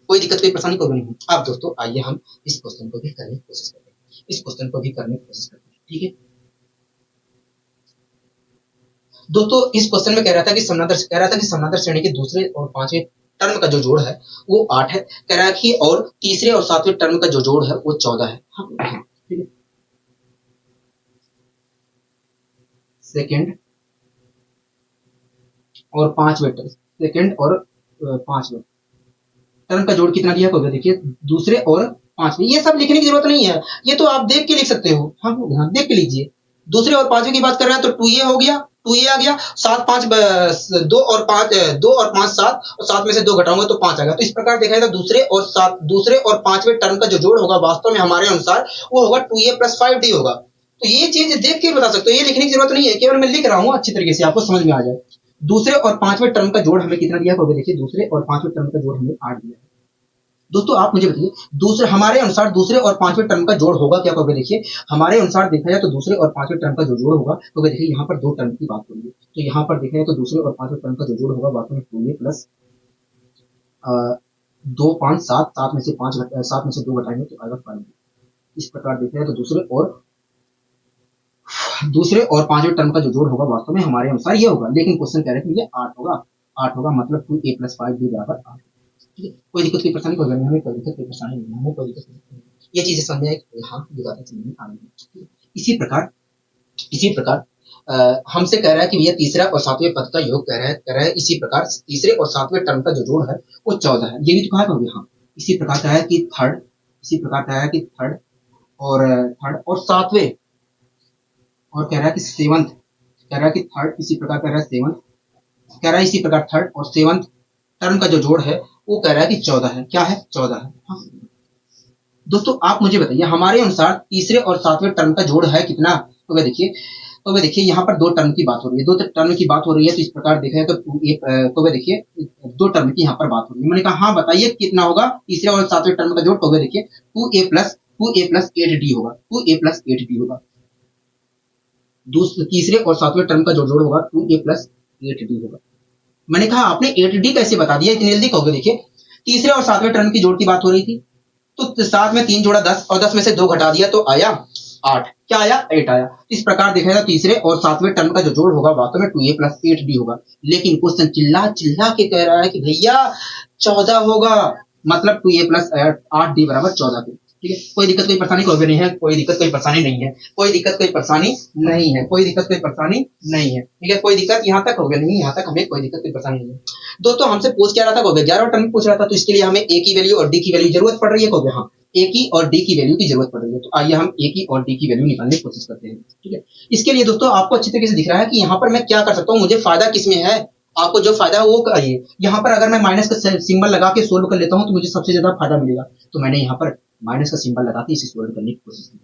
कोई दिक्कत, कोई परेशानी कोई नहीं। अब दोस्तों आइए हम इस क्वेश्चन को भी करने की कोशिश करते हैं, इस क्वेश्चन को भी करने की कोशिश करते हैं। ठीक है दोस्तों, इस क्वेश्चन में कह रहा था कि समानांतर श्रेणी के दूसरे और पांचवें टर्म का जो जोड़ है वो 8 है। कह रहा है कि और तीसरे और सातवें टर्म का जो जोड़ है वो 14 है। ठीक है, सेकंड और पांचवें टर्म का जोड़ कितना दिया होगा? देखिए, दूसरे और पांचवें। ये सब लिखने की जरूरत नहीं है, ये तो आप देख के लिख सकते हो। हाँ, देख के लीजिए। दूसरे और पांचवें की बात कर रहे हैं तो 2a हो गया, 2a आ गया। 7 5 2 और 5 7, और 7 में से 2 घटाऊंगा तो 5 आ गया। तो इस प्रकार देखा जाए तो दूसरे और पांचवें टर्म का जो जोड़ होगा वास्तव में हमारे अनुसार वो होगा 2a प्लस 5d होगा। तो ये चीज देख के बता सकते हो, ये लिखने की जरूरत नहीं है, केवल मैं लिख रहा हूँ अच्छी तरीके से आपको समझ में आ जाए। दूसरे और पांचवें टर्म का जोड़ हमें कितना दिया होगा? देखिए, दूसरे और पांचवें टर्म का जोड़ हमें 8 दिया है। दोस्तों आप मुझे बताइए, हमारे अनुसार दूसरे और पांचवें टर्म का जोड़ होगा क्या? होगा देखिए, हमारे अनुसार देखा जाए तो दूसरे और पांचवें टर्म का जो जोड़ होगा, तो देखिए यहाँ पर 2 टर्म की बात हो रही है, तो यहाँ पर देखा जाए तो दूसरे और पांचवें टर्म का जो जोड़ होगा वास्तव में 2a प्लस 2 5 7, 7 में से 2 घटाएंगे तो आएगा 5। इस प्रकार देखा जाए तो दूसरे और पांचवें टर्म का जो जोड़ होगा वास्तव में हमारे अनुसार ये होगा, लेकिन क्वेश्चन कह रहे हैं कि ये 8 होगा। 8 होगा, मतलब 2a+5b बराबर 8। ठीक है, कोई दिक्कत कोई परेशानी कोई हमें कोई दिक्कत कोई परेशानी नहीं है, हमें कोई दिक्कत नहीं है। ये चीजें समझ में आई, हाँ ये बातें समझ में आ रही है। इसी प्रकार हमसे कह रहा है कि भैया तीसरा और सातवें पद का योग कह रहा है इसी प्रकार तीसरे और सातवें टर्म का जो जोड़ है वो 14 है, ये भी तो कहा होगा। हाँ, इसी प्रकार कहा है कि थर्ड, इसी प्रकार कहा है कि थर्ड और सातवें, और कह रहा है कि सेवंथ, कह रहा है कि थर्ड, इसी प्रकार कह रहा है सेवंथ, कह रहा है इसी प्रकार थर्ड और सेवंथ टर्म का जो जोड़ है वो कह रहा है कि 14 है। क्या है? 14 है। हाँ। दोस्तों आप मुझे बताइए, हमारे अनुसार तीसरे और सातवें टर्म का जोड़ है कितना? तो वे देखिए यहाँ पर दो टर्म की बात हो रही है, दो टर्म की बात हो रही है, तो इस प्रकार देखा जाए तो वे देखिए दो टर्म की यहाँ पर बात हो रही है। मैंने कहा हाँ बताइए कितना होगा तीसरे और सातवें टर्म का जोड़? तो वे देखिए 2a+8d होगा, 2a+8d होगा। तीसरे और सातवें टर्म का जो जोड़ होगा 2a+8d होगा। मैंने कहा आपने 8d कैसे बता दिया इतनी जल्दी? कहोगे देखिए तीसरे और सातवें टर्म की जोड़ की बात हो रही थी, तो 7 में 3 जोड़ा 10 और 10 में से 2 घटा दिया तो आया 8। क्या आया? 8 आया। इस प्रकार देखा जाए तीसरे और सातवें टर्म का जो जोड़ होगा वास्तव में 2a+8d होगा, लेकिन क्वेश्चन चिल्ला चिल्ला के कह रहा है कि भैया 14 होगा, मतलब 2a+8d बराबर 14 के। ठीक है, कोई दिक्कत कोई परेशानी कोई भी नहीं है, कोई दिक्कत कोई परेशानी नहीं है, कोई दिक्कत कोई परेशानी नहीं है, कोई दिक्कत कोई परेशानी नहीं है। ठीक है, कोई दिक्कत यहाँ तक हो गया नहीं, यहाँ तक हमें कोई दिक्कत कोई परेशानी नहीं है। दोस्तों हमसे पूछ क्या रहा था? 11 टर्म पूछ रहा था, तो इसके लिए हमें ए की वैल्यू और डी की वैल्यू जरूरत पड़ रही है। कहोगे हाँ ए की और डी की वैल्यू की जरूरत पड़ रही है, तो आइए हम ए की और डी की वैल्यू निकालने की कोशिश करते हैं। ठीक है, इसके लिए दोस्तों आपको अच्छी तरीके से दिख रहा है कि यहाँ पर मैं क्या कर सकता हूँ, मुझे फायदा किसमें है, आपको जो फायदा है वो करिए। यहाँ पर अगर मैं माइनस का सिंबल लगा के सोल्व कर लेता हूँ तो मुझे सबसे ज्यादा फायदा मिलेगा, तो मैंने यहाँ पर माइनस का सिंबल लगा के इसे सोल्व करने की कोशिश की।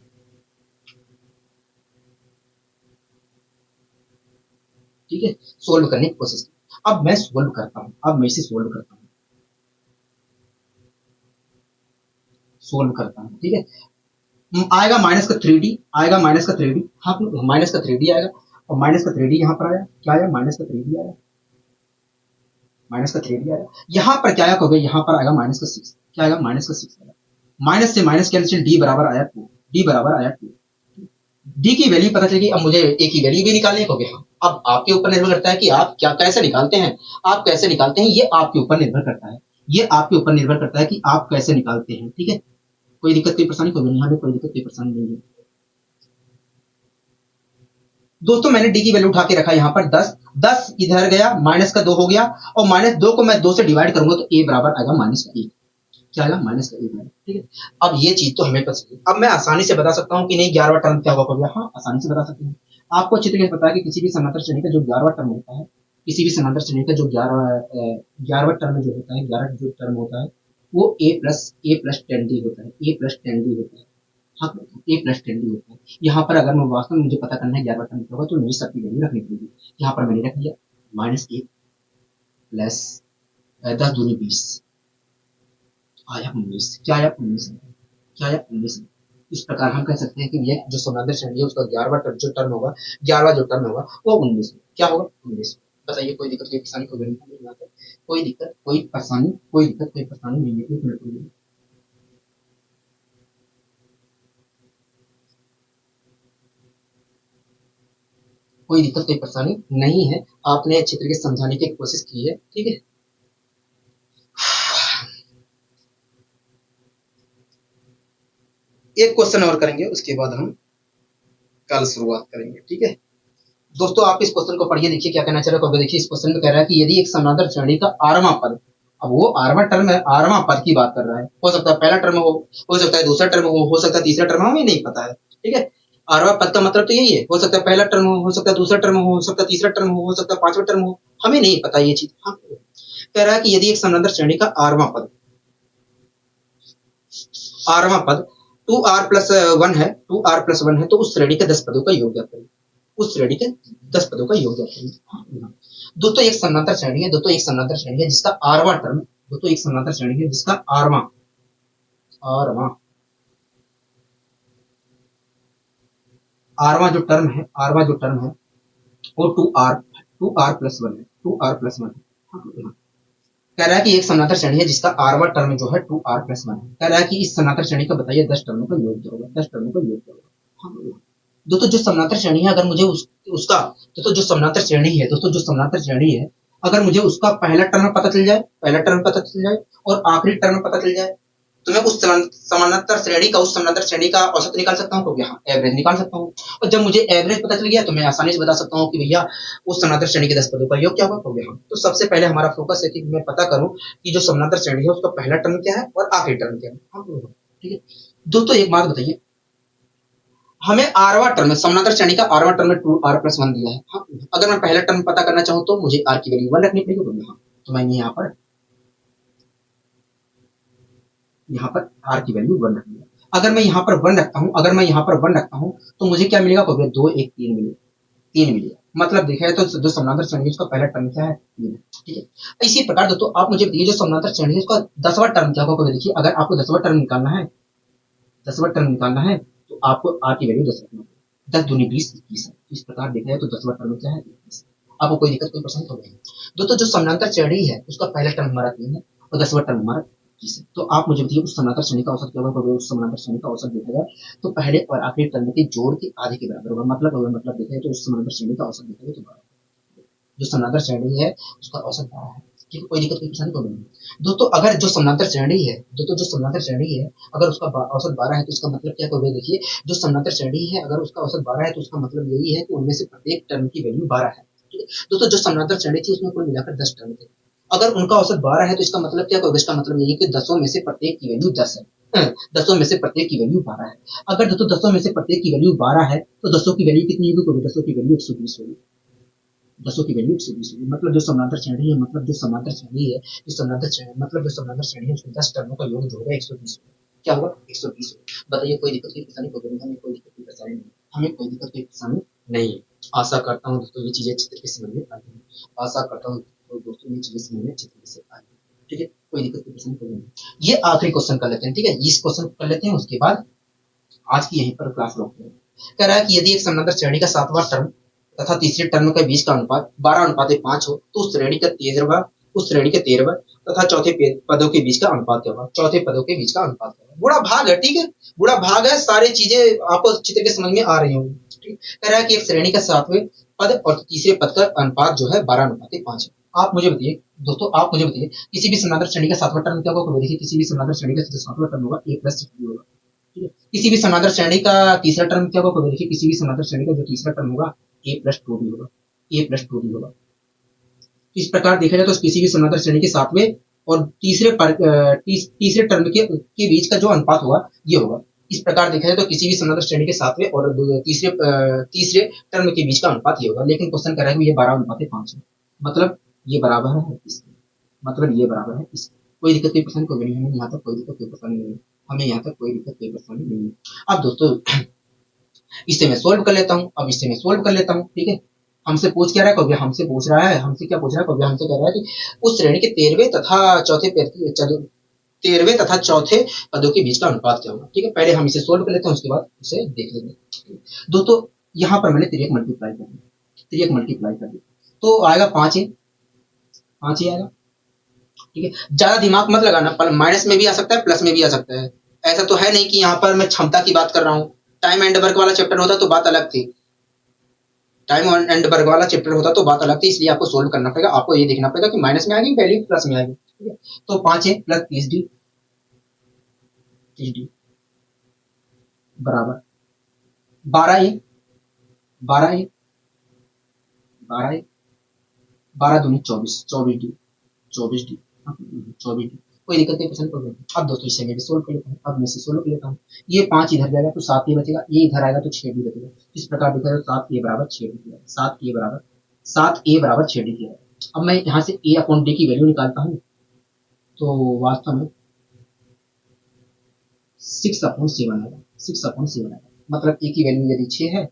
ठीक है, सोल्व करने की कोशिश की। अब मैं सोल्व करता हूँ, अब मैं इसे सोल्व करता हूँ, सोल्व करता हूँ। ठीक है, आएगा माइनस का 3d, आएगा माइनस का 3d, हाँ माइनस का 3d आएगा, और माइनस का 3d यहाँ पर आया, क्या आया? माइनस का 3d आया, माइनस का 3d आया। यहाँ पर क्या आया? कहोगे यहाँ पर आएगा माइनस का 6, क्या आएगा? माइनस का 6 आएगा। माइनस से माइनस कैंसिल, डी बराबर आया 2, डी बराबर आया 2। डी की वैल्यू पता चलेगी, अब मुझे ए की वैल्यू भी निकालने को। हाँ, अब आपके ऊपर निर्भर करता है कि आप क्या कैसे निकालते हैं, आप कैसे निकालते हैं, ये आपके ऊपर निर्भर करता है, ये आपके ऊपर निर्भर करता है कि आप कैसे निकालते हैं। ठीक है, कोई दिक्कत कोई परेशानी कोई नहीं, हमें कोई दिक्कत कोई परेशानी नहीं है। दोस्तों मैंने डी की वैल्यू उठा के रखा यहाँ पर 10, 10 इधर गया, माइनस का 2 हो गया, और माइनस 2 को मैं 2 से डिवाइड करूंगा तो ए बराबर आएगा माइनस का 1। क्या आएगा? माइनस का 1। ठीक है, अब ये चीज तो हमें पता चली। अब मैं आसानी से बता सकता हूँ कि नहीं 11वां टर्म क्या होगा। हाँ आसानी से बता सकते हैं। आपको अच्छी तरीके से पता है कि किसी भी समांतर श्रेणी का जो 11वां टर्म होता है, किसी भी समांतर श्रेणी का जो 11वां टर्म जो होता है, 11 जो टर्म होता है वो a+10d होता है, a+10d होता है। हाँ, a+10d होता है। यहाँ पर अगर मैं वास्तव में मुझे पता करना है 11वां टर्म क्या होगा, तो मुझे सबकी वैल्यू रखनी पड़ेगी। यहाँ पर मैंने रख दिया -1 प्लस 10 दूनी 20, आया 19। क्या आया? 19। क्या आया? 19। इस प्रकार हम कह सकते हैं कि ये जो समांतर श्रेणी है उसका 11वां जो टर्म होगा, 11वां जो टर्म होगा वो 19। क्या होगा? 19। बताइए कोई दिक्कत कोई परेशानी कोई नहीं है यहाँ पर, कोई दिक्कत कोई परेशानी, कोई दिक्कत कोई परेशानी नहीं है। 1 मिनट रुकिए। कोई दिक्कत कोई परेशानी नहीं है, आपने अच्छी तरीके से समझाने की कोशिश की है। ठीक है, एक क्वेश्चन और करेंगे, उसके बाद हम कल शुरुआत करेंगे। ठीक है दोस्तों, आप इस क्वेश्चन को पढ़िए, देखिए क्या कहना चाह रहा है। देखिए इस क्वेश्चन में कह रहा है कि यदि एक समांतर श्रेणी का आरवां पद, अब वो आरवां टर्म है, आरवां पद की बात कर रहा है, हो सकता है पहला टर्म हो सकता है दूसरा टर्म हो सकता है तीसरा टर्म, हमें नहीं पता है। ठीक है, आरवां पद का मतलब तो यही है, हो सकता है पहला टर्म हो सकता है दूसरा टर्म हो सकता है तीसरा टर्म हो सकता है पांचवा टर्म हो, हमें नहीं पता ये चीज। हाँ, कह रहा है कि यदि एक समांतर श्रेणी का आरवां पद 2r+1 है, 2r+1 है, तो उस श्रेणी के 10 पदों का योग ज्ञात करें, उस श्रेणी के 10 पदों का योग ज्ञात करें। दोस्तों एक समांतर श्रेणी है, दोस्तों एक समांतर श्रेणी है जिसका आरवां टर्म, दोस्तों एक समांतर श्रेणी है जिसका आरवां आरवां आरवां जो टर्म है, आरवां जो टर्म है वो 2r+1 है, 2r+1 है। कह रहा है कि एक समांतर श्रेणी है जिसका आरवां टर्म जो है 2r+1 है। कह रहा है कि इस समांतर श्रेणी का बताइए 10 टर्मों का योग क्या होगा, 10 टर्मों का योग क्या होगा। दोस्तों जो समांतर श्रेणी है, अगर मुझे उसका दोस्तों जो समांतर श्रेणी है, दोस्तों जो समांतर श्रेणी है अगर मुझे उसका पहला टर्म पता चल जाए, पहला टर्म पता चल जाए और आखिरी टर्म पता चल जाए, तो मैं उस समानांतर श्रेणी का, उस समानांतर श्रेणी का औसत निकाल सकता हूँ, तो यहाँ एवरेज निकाल सकता हूँ। और जब मुझे एवरेज पता चल गया तो मैं आसानी से बता सकता हूँ कि भैया उस समानांतर श्रेणी के 10 पदों का योग क्या होगा, तो यहाँ तो सबसे पहले हमारा फोकस है कि मैं पता करूँ कि जो समानांतर श्रेणी है उसका पहला टर्म क्या है और आखिरी टर्म क्या है। ठीक है दोस्तों, एक बात बताइए, हमें आरवा टर्म, समानांतर श्रेणी का आरवा टर्म 2r+1 दिया है। हाँ, अगर मैं पहला टर्म पता करना चाहूँ तो मुझे r की वैल्यू 1 रखनी पड़ेगी। हाँ, तो मैंने यहाँ पर r की वैल्यू 1 रखनी है। अगर मैं यहाँ पर 1 रखता हूँ, अगर मैं यहाँ पर 1 रखता हूँ तो मुझे क्या मिलेगा, 2 1 3 मिलेगा, 3 मिलेगा। मतलब देखा है तो जो समानांतर श्रेणी है उसका पहला टर्म क्या है, 3 है। ठीक है, इसी प्रकार दोस्तों आप मुझे बताइए जो समानांतर श्रेणी है उसका 10वां टर्म क्या होगा। देखिए अगर आपको 10वां टर्म निकालना है, 10वां टर्म निकालना है तो आपको r की वैल्यू 10 रखना है। 10 दूनी 20 21 है। इस प्रकार देखा है तो 10वां टर्म क्या है, 21। आपको कोई दिक्कत, कोई परेशानी तो नहीं। दोस्तों जो समानांतर श्रेणी है उसका पहला टर्म हमारा 3 है और 10वां टर्म हमारा 21 है। तो आप मुझे बताइए उस समानांतर श्रेणी का औसत क्या होगा। उस समानांतर श्रेणी का औसत देखा जाए तो पहले और आखिरी टर्म के जोड़ के आधे के बराबर होगा। मतलब देखा जाए तो उस समानांतर श्रेणी का औसत देखा जाए तो 12, जो समानांतर श्रेणी है उसका औसत 12 है। ठीक है, कोई दिक्कत, कोई परेशानी तो नहीं। दोस्तों अगर जो समानांतर श्रेणी है, दोस्तों जो समानांतर श्रेणी है अगर उसका औसत 12 है तो इसका मतलब क्या होगा। देखिए जो समानांतर श्रेणी है अगर उसका औसत 12 है तो उसका मतलब यही है कि उनमें से प्रत्येक टर्म की वैल्यू 12 है। ठीक है दोस्तों, जो समानांतर श्रेणी थी उसमें कुल मिलाकर 10 टर्म थे। अगर उनका औसत 12 है तो इसका मतलब क्या होगा, इसका मतलब यही है कि 10 में से प्रत्येक की वैल्यू 10 है। 10 में से प्रत्येक की वैल्यू 12 है। अगर दोस्तों 10 में से प्रत्येक की वैल्यू 12 है तो 10 की वैल्यू कितनी होगी, 10 की वैल्यू 120 होगी। 10 की वैल्यू 120 होगी। मतलब जो समानांतर श्रेणी है, मतलब जो समानांतर श्रेणी है, जो समानांतर श्रेणी मतलब जो समानांतर श्रेणी है उसमें 10 टर्मों का योग जो होगा 120 होगा। क्या होगा, 120 होगा। बताइए कोई दिक्कत, कोई परेशानी, हमें कोई दिक्कत, कोई परेशानी नहीं, हमें कोई दिक्कत, कोई परेशानी नहीं है। आशा करता हूँ दोस्तों ये चीजें अच्छी तरीके से समझ में आ गई। आशा करता हूँ तो दोस्तों ये चीजें समझ में अच्छी तरीके से आ गई। ठीक है, कोई दिक्कत, कोई परेशानी, कोई नहीं। ये आखिरी क्वेश्चन कर लेते हैं। ठीक है, इस क्वेश्चन कर लेते हैं, उसके बाद आज की यहीं पर क्लास रोकते हैं। कह रहा है कि यदि एक समानांतर श्रेणी का 7वां टर्म तथा तीसरे टर्म के बीच का अनुपात 12:5 हो तो उस श्रेणी का 13वां तथा चौथे पदों के बीच का अनुपात क्या होगा। चौथे पदों के बीच का अनुपात क्या होगा। बुरा भाग है, ठीक है, बुरा भाग है, सारी चीजें आपको अच्छी तरीके समझ में आ रही होंगी। कह रहा है कि एक श्रेणी का 7वें पद और तीसरे पद का अनुपात जो है 12:5 है। आप मुझे बताइए दोस्तों, आप मुझे बताइए किसी भी समानांतर श्रेणी का 7वां टर्म क्या होगा। देखिए किसी भी समानांतर श्रेणी का 7वां टर्म होगा a+b होगा। ठीक है, किसी भी समानांतर श्रेणी का तीसरा टर्म क्या होगा। देखिए किसी भी समानांतर श्रेणी का जो तीसरा टर्म होगा a+2b होगा, a+2b होगा। इस प्रकार देखा जाए तो किसी भी समानांतर श्रेणी के 7वें और तीसरे टर्म के बीच का जो अनुपात होगा ये होगा। इस प्रकार देखा जाए तो किसी भी समानांतर श्रेणी के 7वें और तीसरे टर्म के बीच का अनुपात ये होगा। लेकिन क्वेश्चन कह रहा है कि ये 12:5 है, मतलब ये बराबर है इसके, मतलब ये बराबर है इसके। कोई दिक्कत, कोई परेशानी, कोई नहीं, हमें यहाँ तक कोई दिक्कत, कोई परेशानी नहीं है, हमें यहाँ तक कोई दिक्कत, कोई परेशानी नहीं है। अब दोस्तों इससे मैं सोल्व कर लेता हूँ, अब इससे मैं सोल्व कर लेता हूँ। ठीक है, हमसे पूछ क्या रहा है, कभी हमसे पूछ रहा है, हमसे क्या पूछ रहा है, कभी हमसे कह रहा है कि उस श्रेणी के 13वें तथा चौथे पदों के बीच का अनुपात क्या होगा। ठीक है, पहले हम इसे सोल्व कर लेते हैं, उसके बाद इसे देख लेंगे। दोस्तों यहाँ पर मैंने 3 मल्टीप्लाई कर दिया, 3 मल्टीप्लाई कर दिया तो आएगा 5 ही, 5 ही आएगा। ठीक है, ज्यादा दिमाग मत लगाना, माइनस में भी आ सकता है, प्लस में भी आ सकता है। ऐसा तो है नहीं कि यहाँ पर मैं क्षमता की बात कर रहा हूँ। टाइम एंड वर्क वाला चैप्टर होता तो बात अलग थी, टाइम एंड वर्क वाला चैप्टर होता तो बात अलग थी। इसलिए आपको सोल्व करना पड़ेगा, आपको ये देखना पड़ेगा कि माइनस में आएगी वैल्यू प्लस में आएगी। ठीक है, तो 5 है प्लस 30d, 30d बराबर 12 है, 12 है, 12 है, 12 दूनी 24, 24d, 24d, 24d। कोई दिक्कत नहीं, पसंद कर। अब दोस्तों इसे मैं भी सोल्व कर लेता हूँ, अब मैं इसे सोल्व कर लेता हूँ। ये 5 इधर जाएगा तो 7 ये बचेगा, ये इधर आएगा तो 6 भी बचेगा। इस प्रकार देखा जाए 7a बराबर 6d, 7a बराबर 6d। अब मैं यहाँ से a अपॉन d की वैल्यू निकालता हूँ तो वास्तव में 6/7 आएगा, 6/7 आएगा। मतलब a की वैल्यू यदि 6 है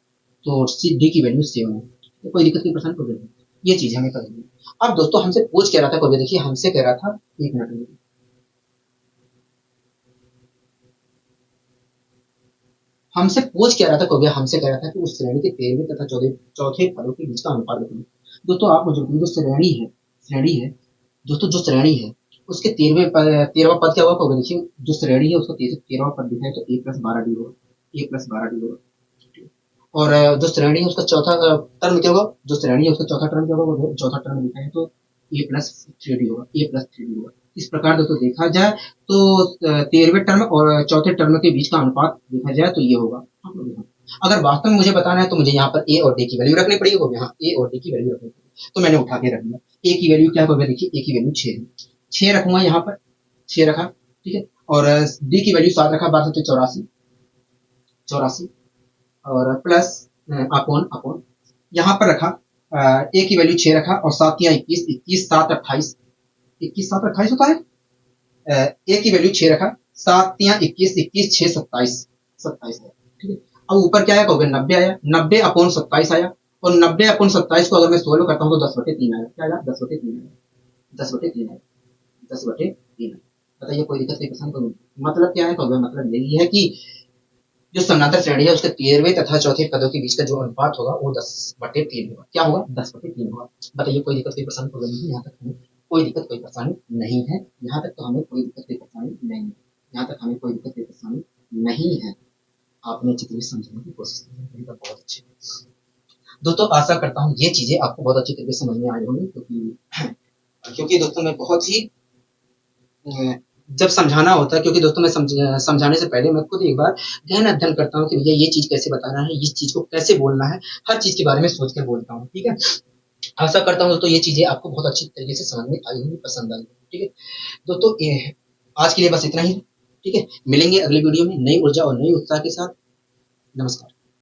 तो d की वैल्यू 7 है। तो कोई दिक्कत, कोई परेशानी को नहीं, ये चीज हमें पता नहीं। अब दोस्तों हमसे पूछ क्या रहा था, कभी देखिए हमसे कह रहा था, एक मिनट में, हमसे पूछ क्या रहा था, कभी हमसे कह रहा था कि उस श्रेणी के 13वें तथा चौथे पदों के बीच का अनुपात बताइए। दोस्तों आप मुझे जो श्रेणी है दोस्तों, जो श्रेणी है उसके 13वां पद क्या होगा। देखिए जो श्रेणी है उसका 13वां पद दिखा है तो a+12d होगा, a+12d होगा। और जो श्रेणी है उसका चौथा टर्म क्या होगा, जो श्रेणी है उसका चौथा टर्म क्या होगा, चौथा टर्म लिखा है तो ए प्लस 3d होगा, ए प्लस 3d होगा। इस प्रकार दोस्तों देखा जाए तो 13वें टर्म और चौथे टर्म के बीच का अनुपात देखा जाए तो ये होगा। अगर वास्तव में मुझे बताना है तो मुझे यहाँ पर ए और डी की वैल्यू रखनी पड़ेगी, यहाँ ए और डी की वैल्यू रखनी पड़ेगी, तो मैंने उठा के रख दिया। ए की वैल्यू क्या होगा, देखिए ए की वैल्यू 6 है, 6 रखूंगा यहाँ पर, 6 रखा, ठीक है। और डी की वैल्यू 7 रखा, 12 84 और प्लस अपॉन अपॉन यहाँ पर रखा, ए की वैल्यू 6 रखा और 7 या 21, 21 7 28, 21 7 28 होता है। ए की वैल्यू 6 रखा, 7 या 21, 21 6 27, 27 है, ठीक है। अब ऊपर क्या आया, कहोगे 90 आया, 90 अपॉन 27 आया, और 90 अपॉन 27 को अगर मैं सोल्व करता हूँ तो 10/3 आया, क्या आया 10/3 आया, 10/3 आया, 10/3 आया। बताइए कोई दिक्कत नहीं, पसंद करूँ, मतलब क्या है, कहोगे मतलब यही है कि जो समानांतर श्रेणी है उसके 13वें तथा चौथे पदों के बीच का जो अनुपात होगा वो 10/3 होगा, क्या होगा 10/3 होगा। बताइए कोई दिक्कत कोई परेशानी होगा नहीं, यहाँ तक हमें कोई दिक्कत कोई परेशानी नहीं है, यहाँ तक तो हमें कोई दिक्कत कोई परेशानी नहीं है, यहाँ तक हमें कोई दिक्कत कोई परेशानी नहीं है। आपने अच्छी तरीके से समझने की कोशिश की, बहुत अच्छी। दोस्तों आशा करता हूँ ये चीजें आपको बहुत अच्छी तरीके से समझ में आई होंगी, क्योंकि दोस्तों मैं बहुत ही जब समझाना होता है, क्योंकि दोस्तों मैं समझाने से पहले मैं खुद एक बार गहन अध्ययन करता हूँ कि भैया ये चीज कैसे बताना है, इस चीज को कैसे बोलना है, हर चीज के बारे में सोच कर बोलता हूँ, ठीक है। आशा करता हूँ दोस्तों ये चीजें आपको बहुत अच्छी तरीके से समझ में आई होंगी, पसंद आई, ठीक है। दोस्तों आज के लिए बस इतना ही, ठीक है। मिलेंगे अगले वीडियो में नई ऊर्जा और नई उत्साह के साथ। नमस्कार।